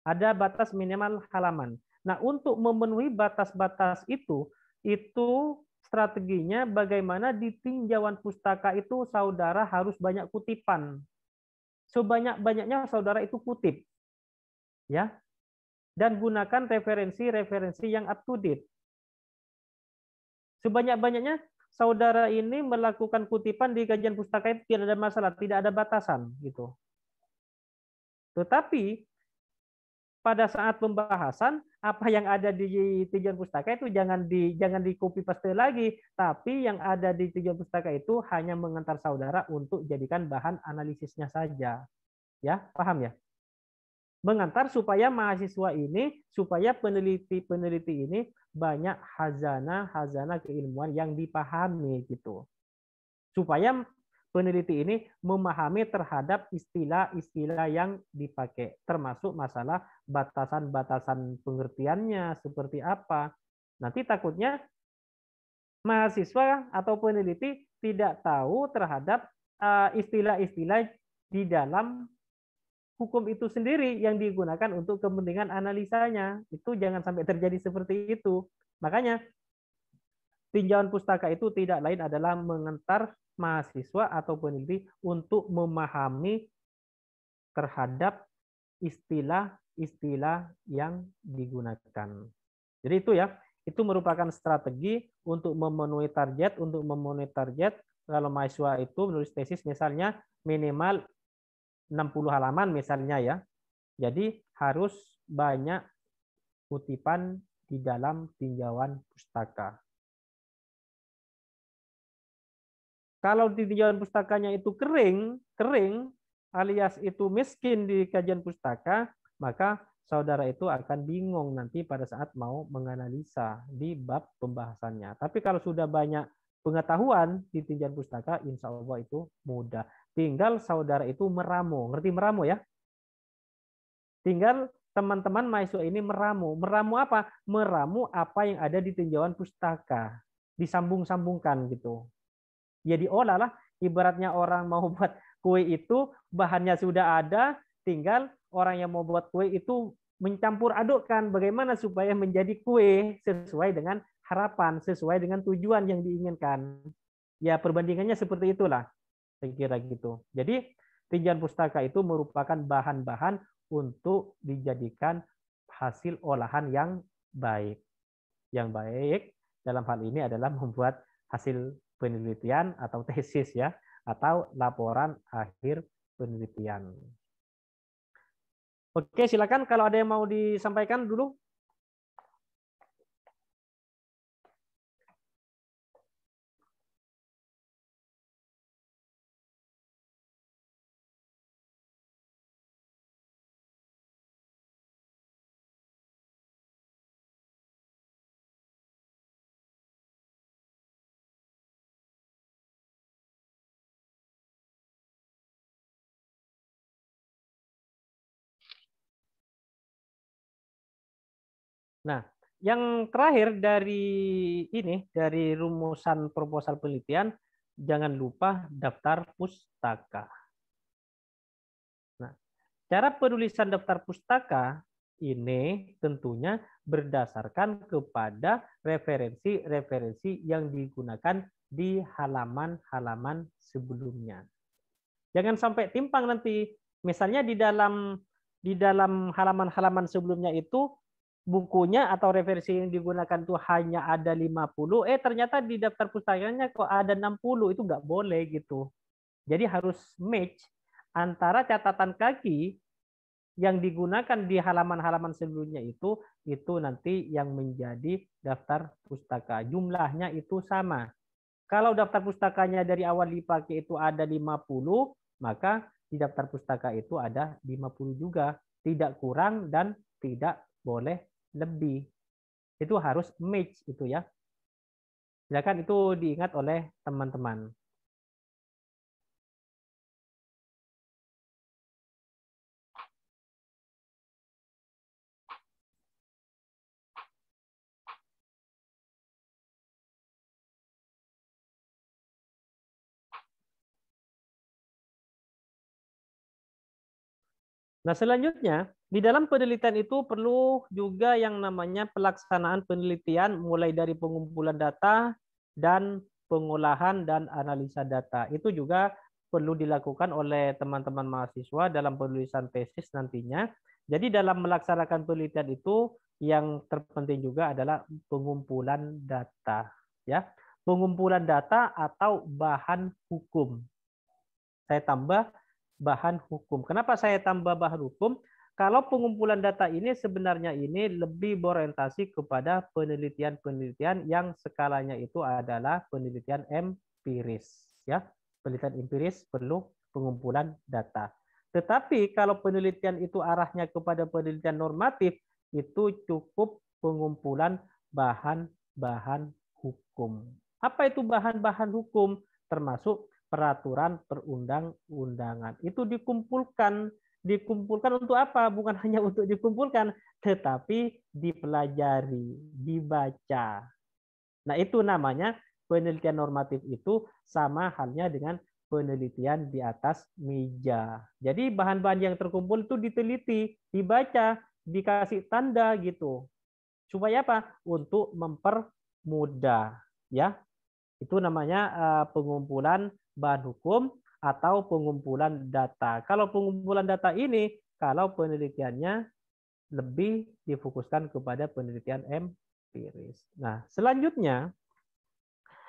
Ada batas minimal halaman. Nah, untuk memenuhi batas-batas itu strateginya bagaimana di tinjauan pustaka itu saudara harus banyak kutipan. Sebanyak-banyaknya saudara itu kutip. Ya. Dan gunakan referensi-referensi yang up to date. Sebanyak-banyaknya saudara ini melakukan kutipan di kajian pustaka itu tidak ada masalah, tidak ada batasan gitu. Tetapi pada saat pembahasan apa yang ada di tinjauan pustaka itu jangan di copy paste lagi, tapi yang ada di tinjauan pustaka itu hanya mengantar saudara untuk jadikan bahan analisisnya saja. Ya, paham ya? Mengantar supaya mahasiswa ini, supaya peneliti ini banyak hazana keilmuan yang dipahami gitu. Supaya peneliti ini memahami terhadap istilah-istilah yang dipakai, termasuk masalah batasan-batasan pengertiannya seperti apa. Nanti takutnya mahasiswa atau peneliti tidak tahu terhadap istilah-istilah di dalam hukum itu sendiri yang digunakan untuk kepentingan analisanya. Itu jangan sampai terjadi seperti itu. Makanya tinjauan pustaka itu tidak lain adalah mengantar mahasiswa atau peneliti untuk memahami terhadap istilah-istilah yang digunakan. Jadi itu ya, itu merupakan strategi untuk memenuhi target. Kalau mahasiswa itu menulis tesis misalnya minimal 60 halaman misalnya ya. Jadi harus banyak kutipan di dalam tinjauan pustaka. Kalau di tinjauan pustakanya itu kering alias itu miskin di kajian pustaka, maka saudara itu akan bingung nanti pada saat mau menganalisa di bab pembahasannya. Tapi kalau sudah banyak pengetahuan di tinjauan pustaka, insya Allah itu mudah. Tinggal saudara itu meramu. Ngerti meramu ya? Tinggal teman-teman mahasiswa ini meramu. Meramu apa? Meramu apa yang ada di tinjauan pustaka. Disambung-sambungkan gitu. Ya diolah lah, ibaratnya orang mau buat kue itu bahannya sudah ada, tinggal orang yang mau buat kue itu mencampur adukkan bagaimana supaya menjadi kue sesuai dengan harapan, sesuai dengan tujuan yang diinginkan. Ya perbandingannya seperti itulah, saya kira gitu. Jadi tinjauan pustaka itu merupakan bahan-bahan untuk dijadikan hasil olahan yang baik. Yang baik dalam hal ini adalah membuat hasil penelitian atau tesis ya, atau laporan akhir penelitian. Oke, silakan kalau ada yang mau disampaikan dulu. Nah, yang terakhir dari rumusan proposal penelitian, jangan lupa daftar pustaka. Nah, cara penulisan daftar pustaka ini tentunya berdasarkan kepada referensi-referensi yang digunakan di halaman-halaman sebelumnya. Jangan sampai timpang nanti. Misalnya di dalam halaman-halaman sebelumnya itu bukunya atau referensi yang digunakan itu hanya ada 50, ternyata di daftar pustakanya kok ada 60, itu nggak boleh gitu. Jadi harus match antara catatan kaki yang digunakan di halaman-halaman sebelumnya itu nanti yang menjadi daftar pustaka. Jumlahnya itu sama. Kalau daftar pustakanya dari awal dipakai itu ada 50, maka di daftar pustaka itu ada 50 juga. Tidak kurang dan tidak boleh lebih. Itu harus match itu ya. Silakan itu diingat oleh teman-teman. Nah, selanjutnya, di dalam penelitian itu perlu juga yang namanya pelaksanaan penelitian mulai dari pengumpulan data dan pengolahan dan analisa data. Itu juga perlu dilakukan oleh teman-teman mahasiswa dalam penulisan tesis nantinya. Jadi dalam melaksanakan penelitian itu yang terpenting juga adalah pengumpulan data, ya. Pengumpulan data atau bahan hukum. Saya tambah bahan hukum. Kenapa saya tambah bahan hukum? Kalau pengumpulan data ini sebenarnya ini lebih berorientasi kepada penelitian-penelitian yang skalanya itu adalah penelitian empiris, ya. Penelitian empiris perlu pengumpulan data. Tetapi kalau penelitian itu arahnya kepada penelitian normatif, itu cukup pengumpulan bahan-bahan hukum. Apa itu bahan-bahan hukum? Termasuk peraturan perundang-undangan. Itu dikumpulkan untuk apa? Bukan hanya untuk dikumpulkan, tetapi dipelajari, dibaca. Nah, itu namanya penelitian normatif, itu sama halnya dengan penelitian di atas meja. Jadi bahan-bahan yang terkumpul itu diteliti, dibaca, dikasih tanda gitu. Supaya apa? Untuk mempermudah, ya. Itu namanya pengumpulan bahan hukum atau pengumpulan data. Kalau pengumpulan data ini, kalau penelitiannya lebih difokuskan kepada penelitian empiris. Nah, selanjutnya,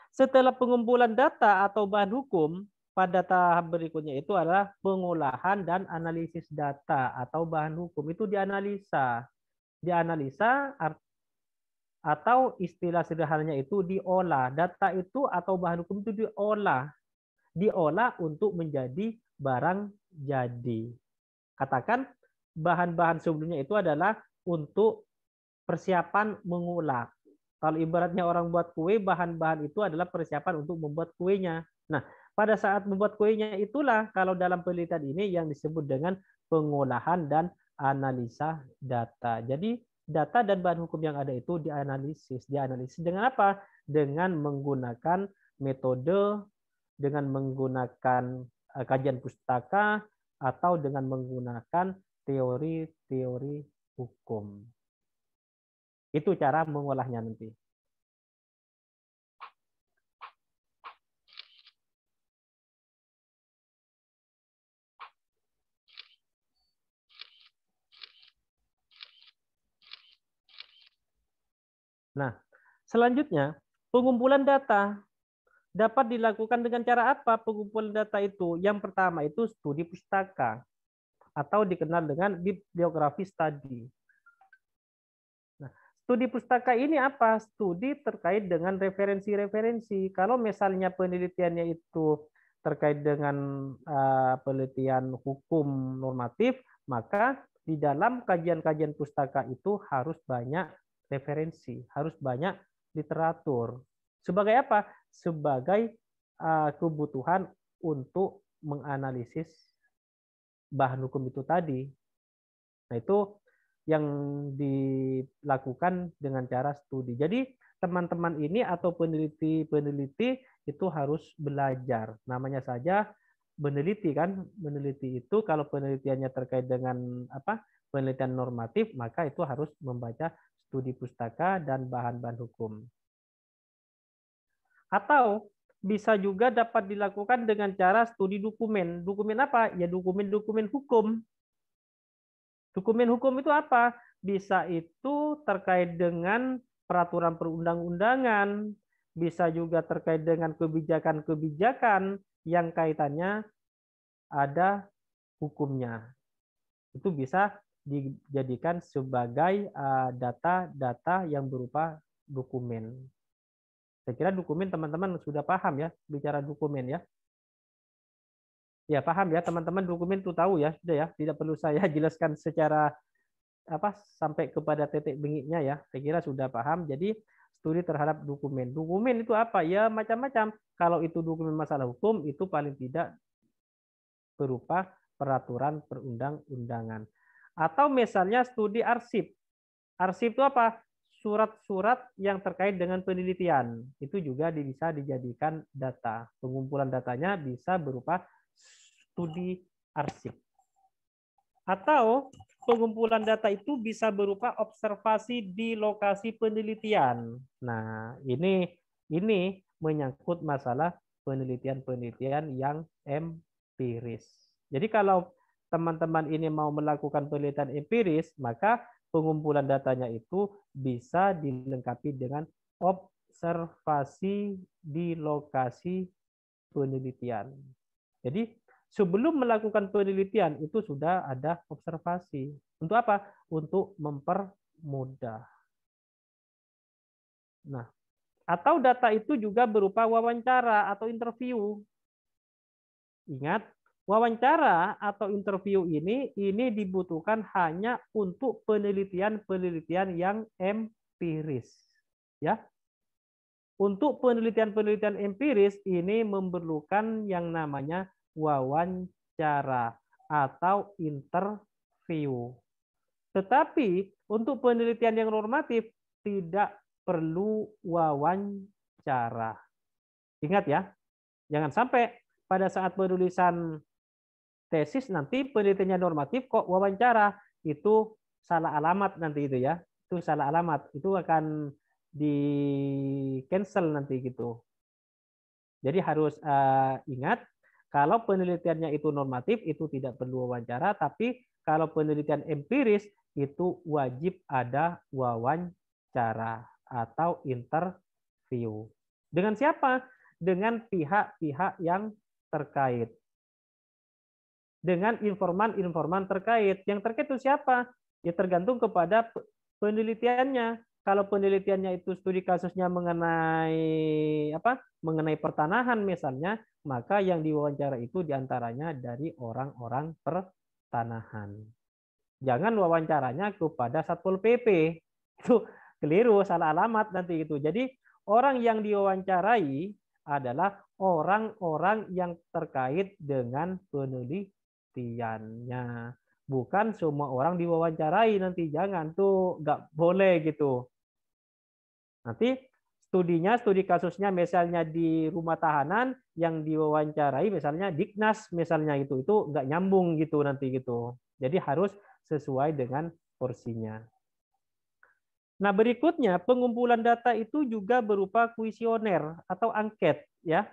setelah pengumpulan data atau bahan hukum, pada tahap berikutnya itu adalah pengolahan dan analisis data atau bahan hukum. Itu dianalisa. Dianalisa atau istilah sederhananya itu diolah. Data itu atau bahan hukum itu diolah untuk menjadi barang jadi. Katakan bahan-bahan sebelumnya itu adalah untuk persiapan mengolah. Kalau ibaratnya orang buat kue, bahan-bahan itu adalah persiapan untuk membuat kuenya. Nah, pada saat membuat kuenya itulah kalau dalam penelitian ini yang disebut dengan pengolahan dan analisa data. Jadi data dan bahan hukum yang ada itu dianalisis. Dianalisis dengan apa? Dengan menggunakan metode, dengan menggunakan kajian pustaka, atau dengan menggunakan teori-teori hukum. Itu cara mengolahnya nanti. Nah, selanjutnya pengumpulan data dapat dilakukan dengan cara apa? Pengumpulan data itu yang pertama itu studi pustaka atau dikenal dengan bibliografi study. Nah, studi pustaka ini apa? Studi terkait dengan referensi-referensi. Kalau misalnya penelitiannya itu terkait dengan penelitian hukum normatif, maka di dalam kajian-kajian pustaka itu harus banyak referensi, harus banyak literatur. Sebagai apa? Sebagai kebutuhan untuk menganalisis bahan hukum itu tadi. Nah, itu yang dilakukan dengan cara studi. Jadi teman-teman ini atau peneliti-peneliti itu harus belajar. Namanya saja meneliti kan, meneliti itu kalau penelitiannya terkait dengan penelitian normatif, maka itu harus membaca studi pustaka dan bahan-bahan hukum. Atau bisa juga dapat dilakukan dengan cara studi dokumen. Dokumen apa? Ya dokumen-dokumen hukum. Dokumen hukum itu apa? Bisa itu terkait dengan peraturan perundang-undangan, bisa juga terkait dengan kebijakan-kebijakan yang kaitannya ada hukumnya. Itu bisa dijadikan sebagai data-data yang berupa dokumen. Saya kira dokumen teman-teman sudah paham ya, bicara dokumen ya. Ya paham ya teman-teman, dokumen itu tahu ya, sudah ya, tidak perlu saya jelaskan secara sampai kepada titik bengiknya ya. Saya kira sudah paham. Jadi studi terhadap dokumen. Dokumen itu apa? Ya macam-macam. Kalau itu dokumen masalah hukum itu paling tidak berupa peraturan perundang-undangan. Atau misalnya studi arsip. Arsip itu apa? Surat-surat yang terkait dengan penelitian. Itu juga bisa dijadikan data. Pengumpulan datanya bisa berupa studi arsip. Atau pengumpulan data itu bisa berupa observasi di lokasi penelitian. Nah, ini menyangkut masalah penelitian-penelitian yang empiris. Jadi kalau teman-teman ini mau melakukan penelitian empiris, maka pengumpulan datanya itu bisa dilengkapi dengan observasi di lokasi penelitian. Jadi sebelum melakukan penelitian itu sudah ada observasi. Untuk apa? Untuk mempermudah. Nah, atau data itu juga berupa wawancara atau interview. Ingat, wawancara atau interview ini dibutuhkan hanya untuk penelitian-penelitian yang empiris. Ya. Untuk penelitian-penelitian empiris ini memerlukan yang namanya wawancara atau interview. Tetapi untuk penelitian yang normatif tidak perlu wawancara. Ingat ya, jangan sampai pada saat penulisan tesis nanti penelitiannya normatif kok wawancara, itu salah alamat nanti itu ya. Itu salah alamat, itu akan di cancel nanti gitu. Jadi harus ingat kalau penelitiannya itu normatif itu tidak perlu wawancara, tapi kalau penelitian empiris itu wajib ada wawancara atau interview. Dengan siapa? Dengan pihak-pihak yang terkait. Dengan informan-informan terkait. Yang terkait itu siapa? Ya tergantung kepada penelitiannya. Kalau penelitiannya itu studi kasusnya mengenai mengenai pertanahan misalnya, maka yang diwawancara itu diantaranya dari orang-orang pertanahan. Jangan wawancaranya kepada Satpol PP. Itu keliru, salah alamat nanti itu. Jadi orang yang diwawancarai adalah orang-orang yang terkait dengan penelitiannya. Bukan semua orang diwawancarai nanti, jangan tuh, nggak boleh gitu. Nanti studi kasusnya misalnya di rumah tahanan yang diwawancarai misalnya Dignas misalnya itu nggak nyambung gitu nanti gitu. Jadi harus sesuai dengan porsinya. Nah, berikutnya pengumpulan data itu juga berupa kuesioner atau angket ya.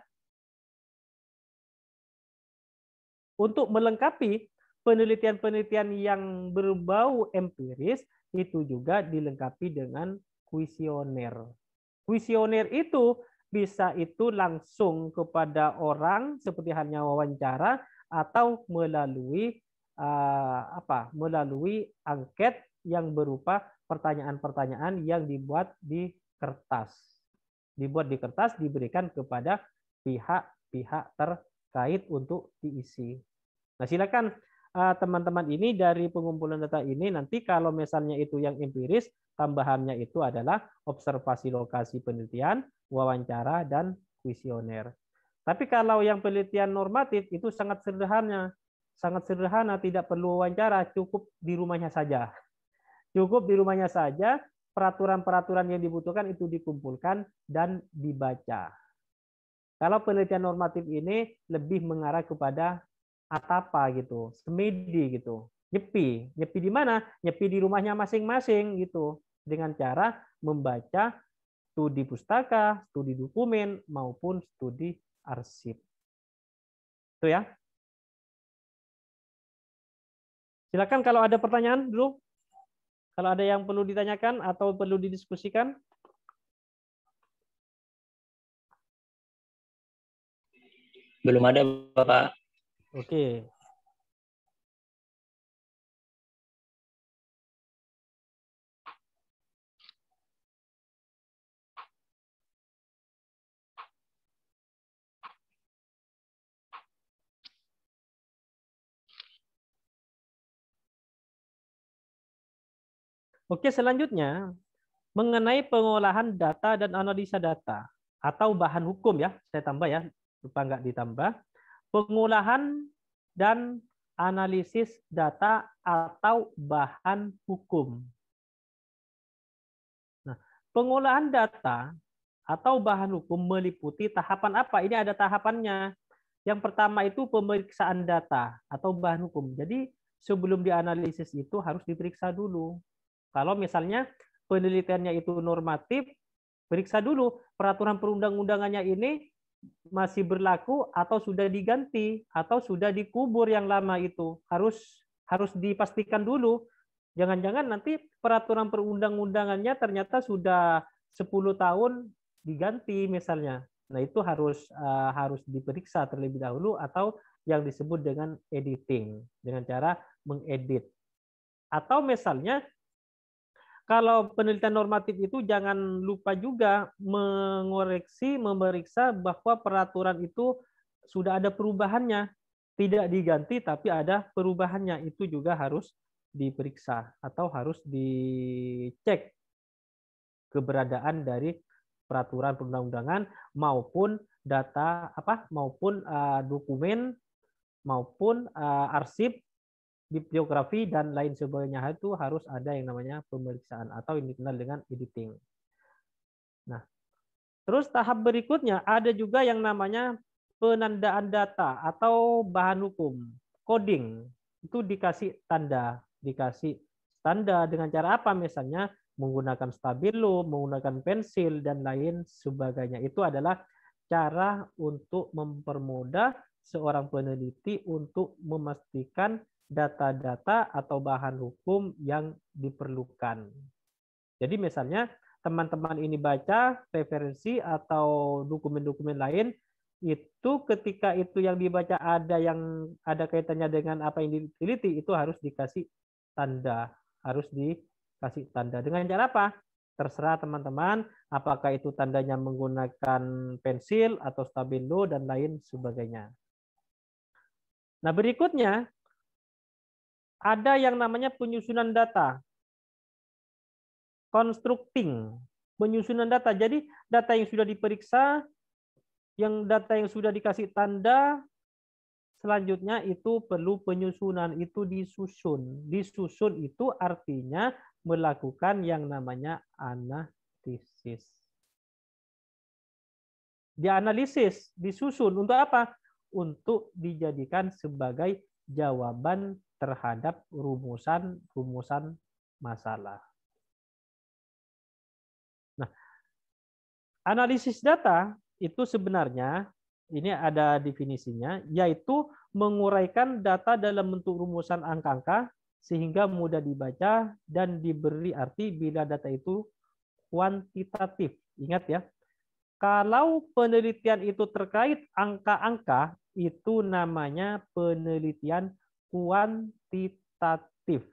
Untuk melengkapi penelitian-penelitian yang berbau empiris itu juga dilengkapi dengan kuesioner. Kuesioner itu bisa itu langsung kepada orang seperti halnya wawancara atau melalui melalui angket yang berupa pertanyaan-pertanyaan yang dibuat di kertas. Dibuat di kertas diberikan kepada pihak-pihak terkait untuk diisi. Nah, silakan teman-teman ini dari pengumpulan data ini nanti kalau misalnya itu yang empiris, tambahannya itu adalah observasi lokasi penelitian, wawancara, dan kuesioner. Tapi kalau yang penelitian normatif itu sangat sederhana, tidak perlu wawancara, cukup di rumahnya saja. Cukup di rumahnya saja, peraturan-peraturan yang dibutuhkan itu dikumpulkan dan dibaca. Kalau penelitian normatif ini lebih mengarah kepada atapa gitu, semedi gitu. Nyepi di mana? Nyepi di rumahnya masing-masing gitu, dengan cara membaca studi pustaka, studi dokumen maupun studi arsip. Itu ya. Silakan kalau ada pertanyaan dulu. Kalau ada yang perlu ditanyakan atau perlu didiskusikan. Belum ada, Bapak. Oke. Oke, selanjutnya mengenai pengolahan data dan analisa data atau bahan hukum ya, saya tambah ya, lupa nggak ditambah. Pengolahan dan analisis data atau bahan hukum. Nah, pengolahan data atau bahan hukum meliputi tahapan apa? Ini ada tahapannya. Yang pertama itu pemeriksaan data atau bahan hukum. Jadi sebelum dianalisis itu harus diperiksa dulu. Kalau misalnya penelitiannya itu normatif, periksa dulu peraturan perundang-undangannya ini masih berlaku atau sudah diganti atau sudah dikubur yang lama itu. Harus dipastikan dulu. Jangan-jangan nanti peraturan perundang-undangannya ternyata sudah 10 tahun diganti misalnya. Nah, itu harus diperiksa terlebih dahulu atau yang disebut dengan editing, dengan cara mengedit. Atau misalnya kalau penelitian normatif itu jangan lupa juga mengoreksi, memeriksa bahwa peraturan itu sudah ada perubahannya. Tidak diganti tapi ada perubahannya. Itu juga harus diperiksa atau harus dicek keberadaan dari peraturan perundang-undangan maupun data maupun dokumen maupun arsip bibliografi dan lain sebagainya itu harus ada yang namanya pemeriksaan atau yang dikenal dengan editing. Nah, terus tahap berikutnya ada juga yang namanya penandaan data atau bahan hukum, coding. Itu dikasih tanda dengan cara apa? Misalnya menggunakan stabilo, menggunakan pensil dan lain sebagainya. Itu adalah cara untuk mempermudah seorang peneliti untuk memastikan data-data atau bahan hukum yang diperlukan. Jadi misalnya teman-teman ini baca referensi atau dokumen-dokumen lain, itu ketika itu yang dibaca ada kaitannya dengan apa yang diteliti, itu harus dikasih tanda. Dengan cara apa? Terserah teman-teman, apakah itu tandanya menggunakan pensil atau stabilo dan lain sebagainya. Nah, berikutnya ada yang namanya penyusunan data. Constructing, penyusunan data. Jadi data yang sudah diperiksa, data yang sudah dikasih tanda, selanjutnya itu perlu penyusunan, itu disusun. Disusun itu artinya melakukan yang namanya analisis. Dianalisis, disusun untuk apa? Untuk dijadikan sebagai jawaban terhadap rumusan masalah. Nah, analisis data itu sebenarnya ini ada definisinya, yaitu menguraikan data dalam bentuk rumusan angka-angka sehingga mudah dibaca dan diberi arti bila data itu kuantitatif. Ingat ya, kalau penelitian itu terkait angka-angka, itu namanya penelitian kuantitatif.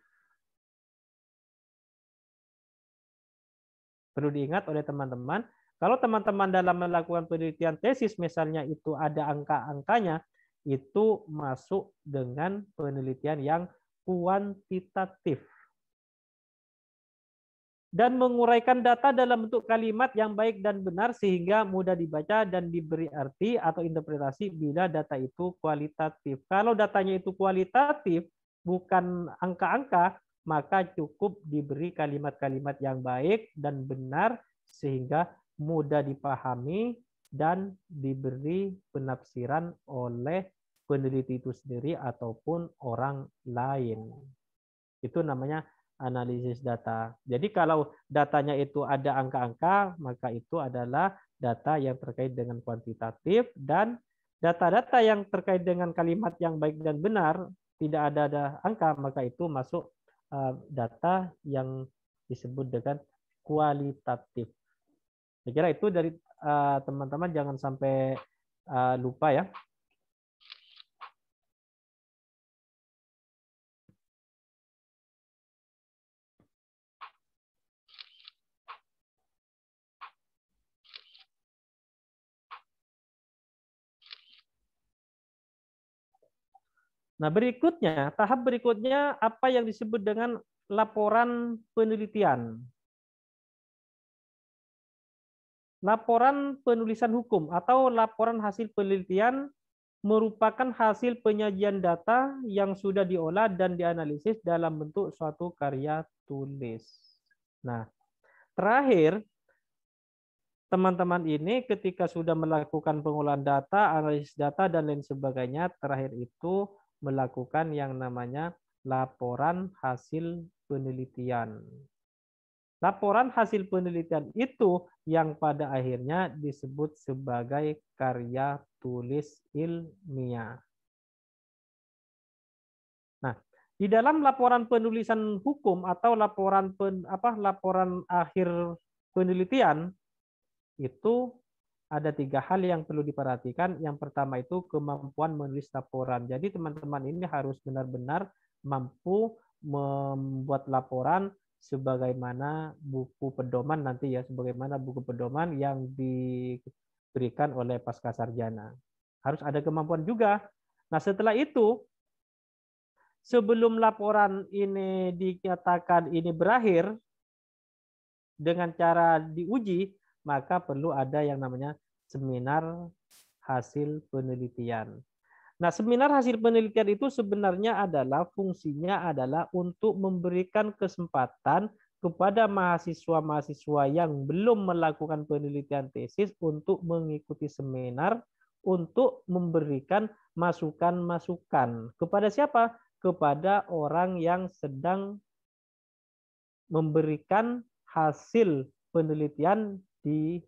Perlu diingat oleh teman-teman, kalau teman-teman dalam melakukan penelitian tesis misalnya itu ada angka-angkanya, itu masuk dengan penelitian yang kuantitatif. Dan menguraikan data dalam bentuk kalimat yang baik dan benar sehingga mudah dibaca dan diberi arti atau interpretasi bila data itu kualitatif. Kalau datanya itu kualitatif, bukan angka-angka, maka cukup diberi kalimat-kalimat yang baik dan benar sehingga mudah dipahami dan diberi penafsiran oleh peneliti itu sendiri ataupun orang lain. Itu namanya analisis data. Jadi kalau datanya itu ada angka-angka, maka itu adalah data yang terkait dengan kuantitatif, dan data-data yang terkait dengan kalimat yang baik dan benar, tidak ada angka, maka itu masuk data yang disebut dengan kualitatif. Saya kira itu dari teman-teman, jangan sampai lupa ya. Nah, berikutnya, tahap berikutnya apa yang disebut dengan laporan penelitian. Laporan penulisan hukum atau laporan hasil penelitian merupakan hasil penyajian data yang sudah diolah dan dianalisis dalam bentuk suatu karya tulis. Nah, terakhir, teman-teman ini ketika sudah melakukan pengolahan data, analisis data, dan lain sebagainya, terakhir itu melakukan yang namanya laporan hasil penelitian. Laporan hasil penelitian itu yang pada akhirnya disebut sebagai karya tulis ilmiah. Nah, di dalam laporan penulisan hukum atau laporan akhir penelitian itu ada 3 hal yang perlu diperhatikan. Yang pertama itu kemampuan menulis laporan. Jadi teman-teman ini harus benar-benar mampu membuat laporan sebagaimana buku pedoman nanti ya, sebagaimana buku pedoman yang diberikan oleh Pascasarjana. Harus ada kemampuan juga. Nah, setelah itu, sebelum laporan ini dinyatakan ini berakhir dengan cara diuji, maka perlu ada yang namanya seminar hasil penelitian. Nah, seminar hasil penelitian itu sebenarnya adalah fungsinya adalah untuk memberikan kesempatan kepada mahasiswa-mahasiswa yang belum melakukan penelitian tesis untuk mengikuti seminar untuk memberikan masukan-masukan. Kepada siapa? Kepada orang yang sedang memberikan hasil penelitian di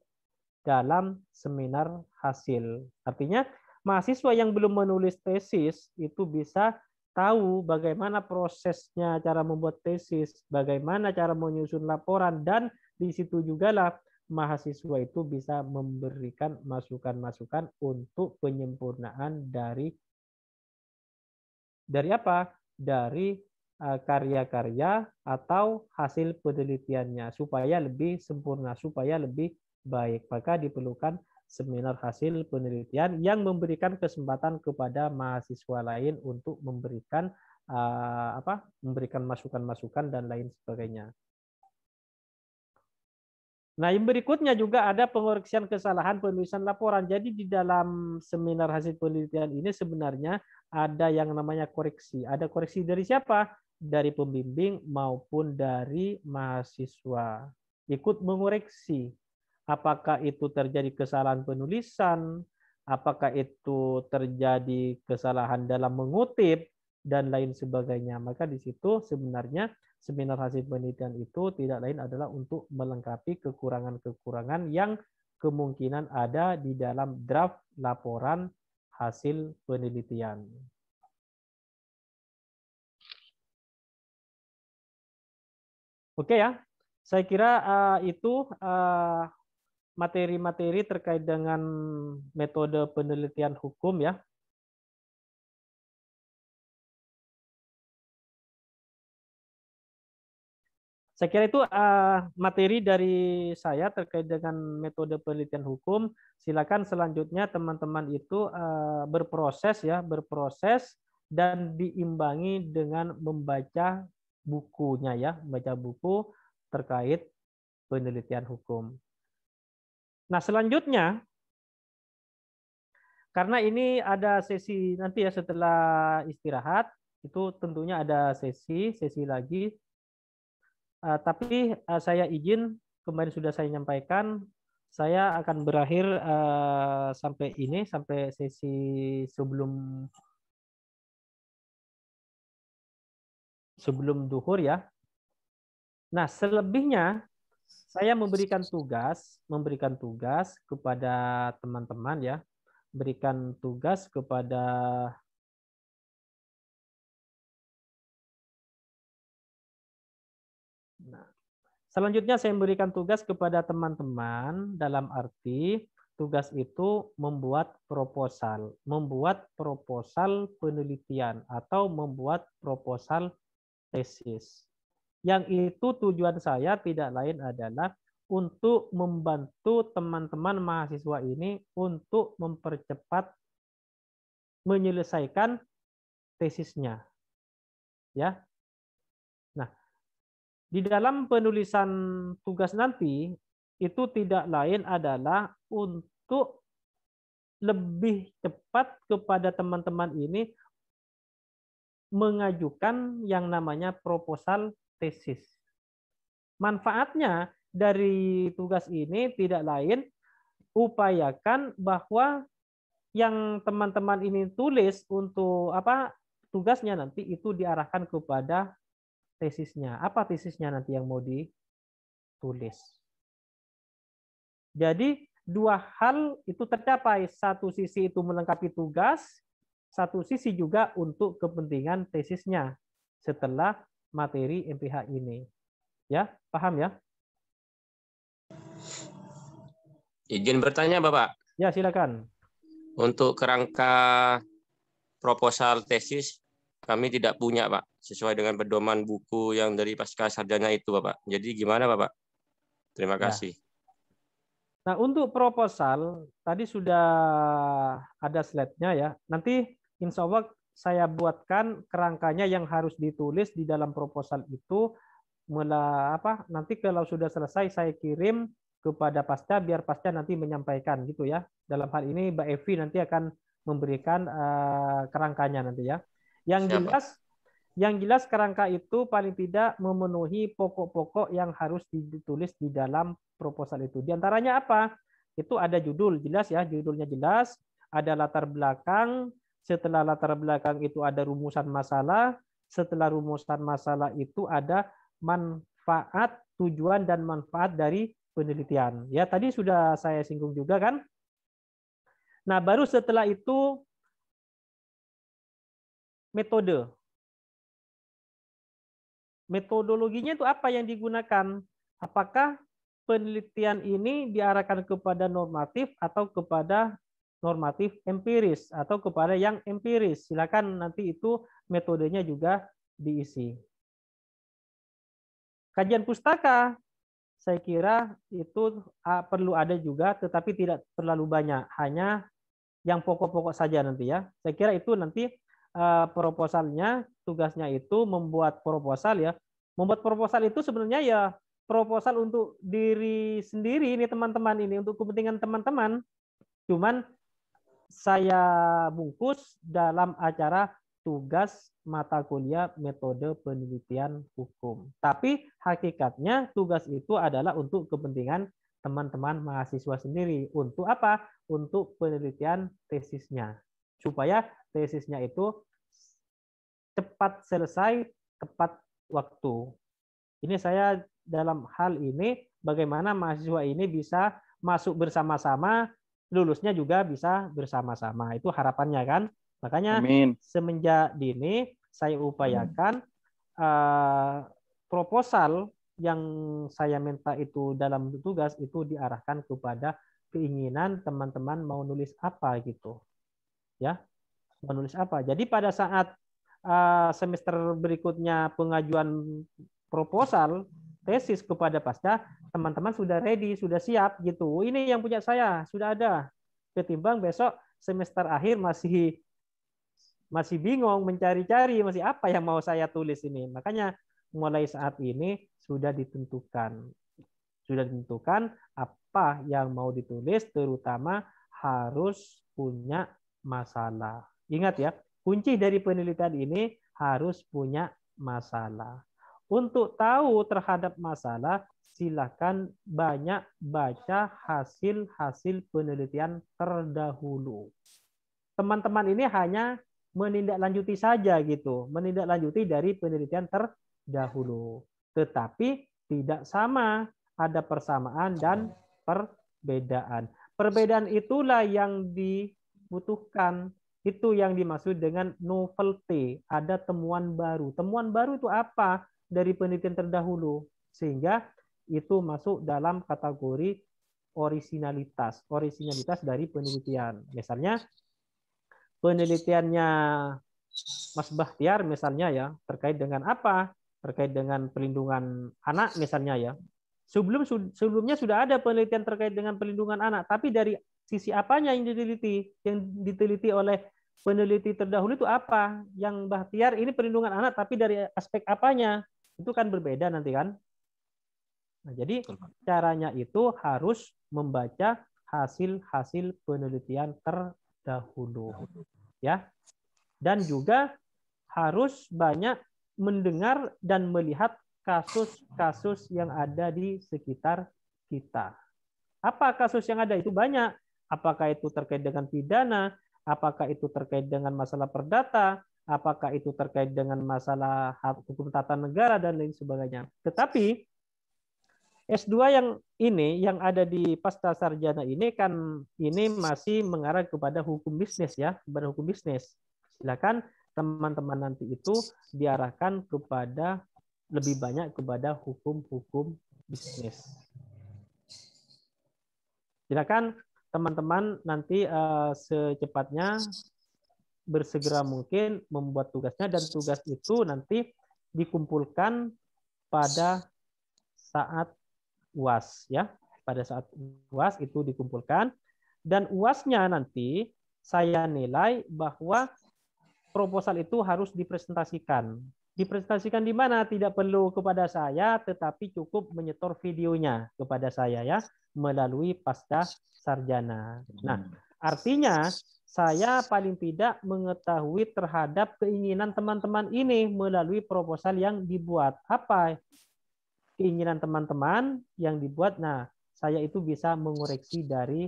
dalam seminar hasil. Artinya, mahasiswa yang belum menulis tesis itu bisa tahu bagaimana prosesnya cara membuat tesis, bagaimana cara menyusun laporan, dan di situ juga lah mahasiswa itu bisa memberikan masukan-masukan untuk penyempurnaan dari apa? Dari karya-karya atau hasil penelitiannya supaya lebih sempurna, supaya lebih baik. Maka diperlukan seminar hasil penelitian yang memberikan kesempatan kepada mahasiswa lain untuk memberikan memberikan masukan-masukan dan lain sebagainya. Nah, yang berikutnya juga ada pengoreksian kesalahan penulisan laporan. Jadi di dalam seminar hasil penelitian ini sebenarnya ada yang namanya koreksi. Ada koreksi dari siapa? Dari pembimbing maupun dari mahasiswa. Ikut mengoreksi. Apakah itu terjadi kesalahan penulisan, apakah itu terjadi kesalahan dalam mengutip, dan lain sebagainya. Maka di situ sebenarnya seminar hasil penelitian itu tidak lain adalah untuk melengkapi kekurangan-kekurangan yang kemungkinan ada di dalam draft laporan hasil penelitian. Oke ya, saya kira itu materi-materi terkait dengan metode penelitian hukum ya. Saya kira itu materi dari saya terkait dengan metode penelitian hukum. Silakan selanjutnya teman-teman itu berproses dan diimbangi dengan membaca bukunya ya, membaca buku terkait penelitian hukum. Nah, selanjutnya karena ini ada sesi nanti ya setelah istirahat, itu tentunya ada sesi lagi Tapi saya izin, kemarin sudah saya nyampaikan, saya akan berakhir sampai ini, sampai sesi sebelum duhur ya. Nah, selebihnya saya memberikan tugas kepada teman-teman ya, berikan tugas kepada selanjutnya saya memberikan tugas kepada teman-teman dalam arti tugas itu membuat proposal penelitian atau membuat proposal tesis. Yang itu tujuan saya tidak lain adalah untuk membantu teman-teman mahasiswa ini untuk mempercepat menyelesaikan tesisnya. Ya. Nah, di dalam penulisan tugas nanti itu tidak lain adalah untuk lebih cepat kepada teman-teman ini mengajukan yang namanya proposal tesis. Manfaatnya dari tugas ini tidak lain, upayakan bahwa yang teman-teman ini tulis untuk tugasnya nanti itu diarahkan kepada tesisnya. Apa tesisnya nanti yang mau ditulis? Jadi dua hal itu tercapai. Satu sisi itu melengkapi tugas, satu sisi juga untuk kepentingan tesisnya setelah materi MPH ini. Ya, paham ya? Izin bertanya, Bapak. Ya, silakan. Untuk kerangka proposal tesis, kami tidak punya, Pak, sesuai dengan pedoman buku yang dari pasca sarjana itu, Bapak. Jadi gimana, Bapak? Terima kasih. Nah, untuk proposal, tadi sudah ada slide-nya ya. Nanti insya Allah saya buatkan kerangkanya yang harus ditulis di dalam proposal itu. Nanti kalau sudah selesai saya kirim kepada pasca biar pasca nanti menyampaikan gitu ya. Dalam hal ini Mbak Evi nanti akan memberikan kerangkanya nanti ya. Yang jelas kerangka itu paling tidak memenuhi pokok-pokok yang harus ditulis di dalam proposal itu. Di antaranya apa? Itu ada judul jelas ya, judulnya jelas, ada latar belakang, setelah latar belakang itu ada rumusan masalah, setelah rumusan masalah itu ada manfaat, tujuan dan manfaat dari penelitian. Ya, tadi sudah saya singgung juga kan? Nah, baru setelah itu metode. Metodologinya itu apa yang digunakan? Apakah penelitian ini diarahkan kepada normatif atau kepada normatif empiris atau kepada yang empiris? Silakan nanti itu metodenya juga diisi. Kajian pustaka, saya kira itu perlu ada juga, tetapi tidak terlalu banyak. Hanya yang pokok-pokok saja nanti ya. Saya kira itu nanti proposalnya, tugasnya itu membuat proposal ya. Membuat proposal itu sebenarnya ya proposal untuk diri sendiri ini teman-teman ini, untuk kepentingan teman-teman. Cuman saya bungkus dalam acara tugas mata kuliah metode penelitian hukum. Tapi hakikatnya tugas itu adalah untuk kepentingan teman-teman mahasiswa sendiri. Untuk apa? Untuk penelitian tesisnya. Supaya tesisnya itu cepat selesai, tepat waktu. Ini saya dalam hal ini bagaimana mahasiswa ini bisa masuk bersama-sama, lulusnya juga bisa bersama-sama. Itu harapannya kan? Makanya semenjak dini saya upayakan proposal yang saya minta itu dalam tugas itu diarahkan kepada keinginan teman-teman mau nulis apa gitu. Ya, menulis apa. Jadi pada saat semester berikutnya pengajuan proposal tesis kepada pasca, teman-teman sudah ready, sudah siap gitu. Ini yang punya saya, sudah ada. Ketimbang besok semester akhir masih bingung mencari-cari masih apa yang mau saya tulis ini. Makanya mulai saat ini sudah ditentukan apa yang mau ditulis, terutama harus punya masalah. Ingat ya, kunci dari penelitian ini harus punya masalah. Untuk tahu terhadap masalah, silakan banyak baca hasil-hasil penelitian terdahulu. Teman-teman ini hanya menindaklanjuti saja gitu, menindaklanjuti dari penelitian terdahulu. Tetapi tidak sama, ada persamaan dan perbedaan. Perbedaan itulah yang dibutuhkan. Itu yang dimaksud dengan novelty, ada temuan baru. Temuan baru itu apa dari penelitian terdahulu? Sehingga itu masuk dalam kategori originalitas dari penelitian. Misalnya penelitiannya Mas Bahtiar misalnya ya, terkait dengan apa? Terkait dengan perlindungan anak misalnya ya. Sebelumnya sudah ada penelitian terkait dengan perlindungan anak, tapi dari sisi apanya yang diteliti? Yang diteliti oleh peneliti terdahulu itu apa? Yang Bahtiar ini perlindungan anak, tapi dari aspek apanya? Itu kan berbeda nanti kan? Nah, jadi caranya itu harus membaca hasil-hasil penelitian terdahulu, ya. Dan juga harus banyak mendengar dan melihat kasus-kasus yang ada di sekitar kita. Apa kasus yang ada? Itu banyak. Apakah itu terkait dengan pidana? Apakah itu terkait dengan masalah perdata? Apakah itu terkait dengan masalah hukum tata negara dan lain sebagainya. Tetapi S2 yang ada di pasca sarjana ini kan ini masih mengarah kepada hukum bisnis ya, kepada hukum bisnis. Silakan teman-teman nanti itu diarahkan kepada lebih banyak kepada hukum-hukum bisnis. Silakan teman-teman nanti secepatnya bersegera mungkin membuat tugasnya, dan tugas itu nanti dikumpulkan pada saat UAS ya. Pada saat UAS itu dikumpulkan, dan UASnya nanti saya nilai bahwa proposal itu harus dipresentasikan. Dipresentasikan di mana? Tidak perlu kepada saya, tetapi cukup menyetor videonya kepada saya ya, melalui pasca sarjana. Nah, artinya saya paling tidak mengetahui terhadap keinginan teman-teman ini melalui proposal yang dibuat. Apa keinginan teman-teman yang dibuat? Nah, saya itu bisa mengoreksi dari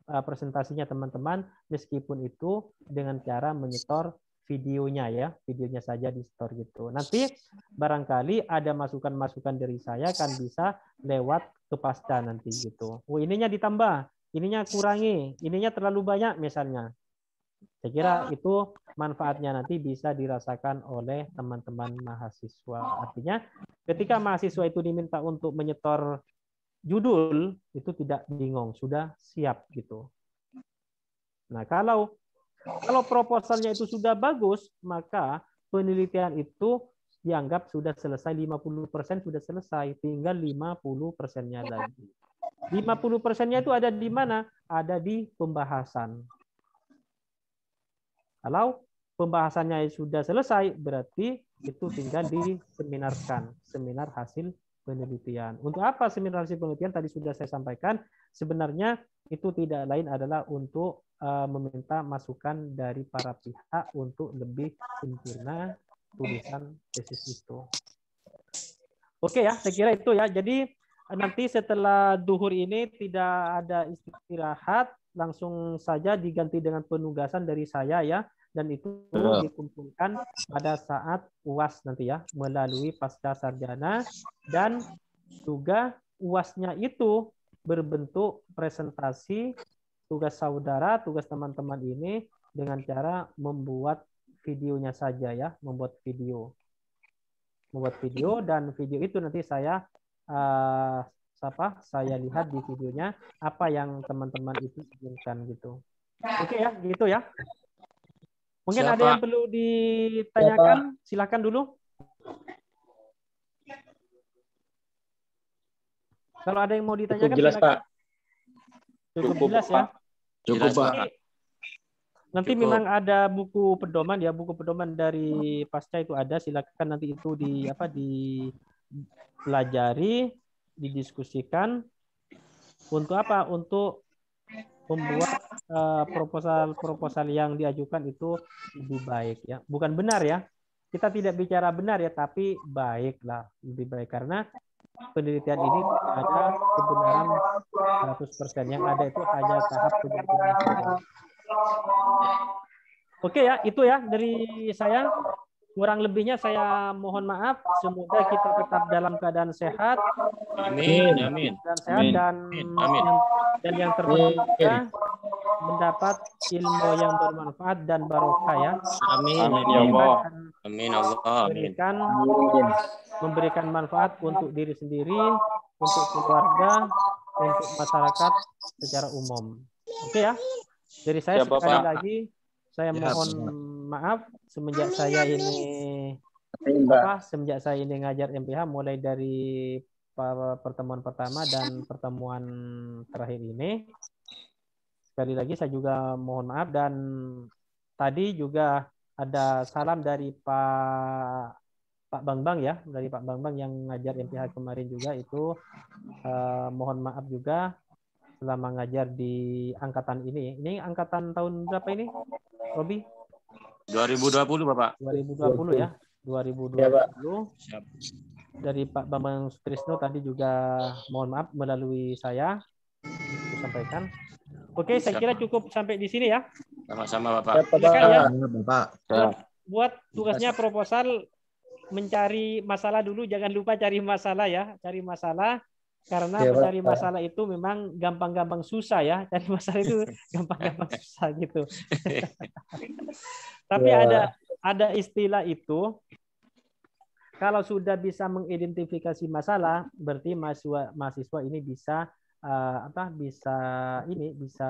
presentasinya teman-teman, meskipun itu dengan cara menyetor videonya ya, videonya saja di store gitu. Nanti barangkali ada masukan-masukan dari saya kan bisa lewat ke pasca nanti gitu. Oh, ininya ditambah, ininya kurangi, ininya terlalu banyak misalnya. Saya kira itu manfaatnya nanti bisa dirasakan oleh teman-teman mahasiswa. Artinya ketika mahasiswa itu diminta untuk menyetor judul, itu tidak bingung, sudah siap gitu. Nah, kalau proposalnya itu sudah bagus, maka penelitian itu dianggap sudah selesai, 50% sudah selesai, tinggal 50%-nya lagi. 50%-nya itu ada di mana? Ada di pembahasan. Kalau pembahasannya sudah selesai, berarti itu tinggal diseminarkan, seminar hasil penelitian. Untuk apa seminar hasil penelitian? Tadi sudah saya sampaikan, sebenarnya itu tidak lain adalah untuk meminta masukan dari para pihak untuk lebih sempurna tulisan tesis itu. Oke ya, saya kira itu ya. Jadi nanti setelah duhur ini tidak ada istirahat, langsung saja diganti dengan penugasan dari saya ya. Dan itu dikumpulkan pada saat UAS nanti ya, melalui pasca sarjana, dan juga UASnya itu berbentuk presentasi tugas saudara, tugas teman-teman ini dengan cara membuat videonya saja ya, membuat video, dan video itu nanti saya saya lihat di videonya apa yang teman-teman itu inginkan gitu. Oke ya, gitu ya. Mungkin ada yang perlu ditanyakan, silakan dulu. Kalau ada yang mau ditanyakan, jelas, silakan. Pak. Cukup jelas ya. Cukup, Pak. Nanti memang ada buku pedoman ya, buku pedoman dari pasca itu ada, silakan nanti itu dipelajari, didiskusikan. Untuk apa? Untuk membuat proposal yang diajukan itu lebih baik ya. Bukan benar ya. kita tidak bicara benar ya, tapi baiklah, lebih baik karena penelitian ini tidak ada kebenaran 100%. Yang ada itu hanya tahap penelitian saja. Oke ya, itu ya dari saya. Kurang lebihnya saya mohon maaf. Semoga kita tetap dalam keadaan sehat. Amin, amin. Dan sehat dan yang terpenting juga mendapat ilmu yang bermanfaat dan barokah ya. Amin, ya Allah. Amin Allah. Memberikan manfaat untuk diri sendiri, untuk keluarga, untuk masyarakat secara umum. Oke ya. Dari saya sekali lagi saya mohon maaf semenjak saya ini ngajar MPH mulai dari pertemuan pertama dan pertemuan terakhir ini. Sekali lagi saya juga mohon maaf, dan tadi juga ada salam dari Pak Bambang ya, dari Pak Bambang yang ngajar MPH kemarin juga itu mohon maaf juga selama ngajar di angkatan ini. Ini angkatan tahun berapa ini, Robi? 2020 Bapak. 2020 ya. 2020. Ya, Pak. Siap. Dari Pak Bambang Sutrisno tadi juga mohon maaf melalui saya sampaikan. Oke, saya kira cukup sampai di sini ya. Sama-sama Bapak. Silakan ya. Bapak. Buat tugasnya proposal mencari masalah dulu, jangan lupa cari masalah ya, cari masalah. Karena mencari masalah itu memang gampang-gampang susah ya. Cari masalah itu gampang-gampang susah gitu. Tapi ada istilah itu, kalau sudah bisa mengidentifikasi masalah, berarti mahasiswa ini bisa bisa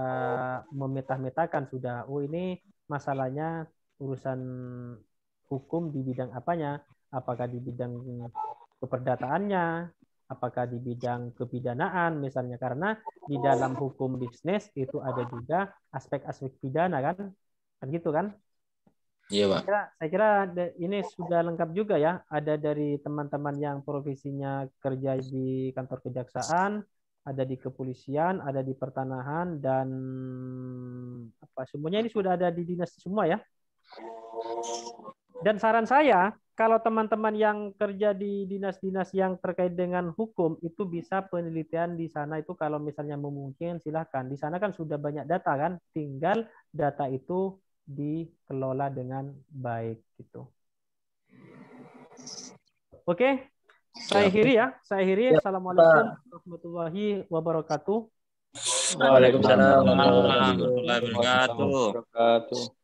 memeta-metakan sudah. Oh, ini masalahnya urusan hukum di bidang apanya? Apakah di bidang keperdataannya? Apakah di bidang kepidanaan misalnya, karena di dalam hukum bisnis itu ada juga aspek-aspek pidana kan gitu kan? Iya Pak. Saya kira ini sudah lengkap juga ya. Ada dari teman-teman yang profesinya kerja di kantor kejaksaan, ada di kepolisian, ada di pertanahan, dan semuanya ini sudah ada di dinas semua ya. Dan saran saya, kalau teman-teman yang kerja di dinas-dinas yang terkait dengan hukum, itu bisa penelitian di sana itu kalau misalnya memungkinkan silahkan. Di sana kan sudah banyak data kan, tinggal data itu dikelola dengan baik gitu. Oke, saya akhiri ya. Assalamualaikum warahmatullahi wabarakatuh. Waalaikumsalam warahmatullahi wabarakatuh.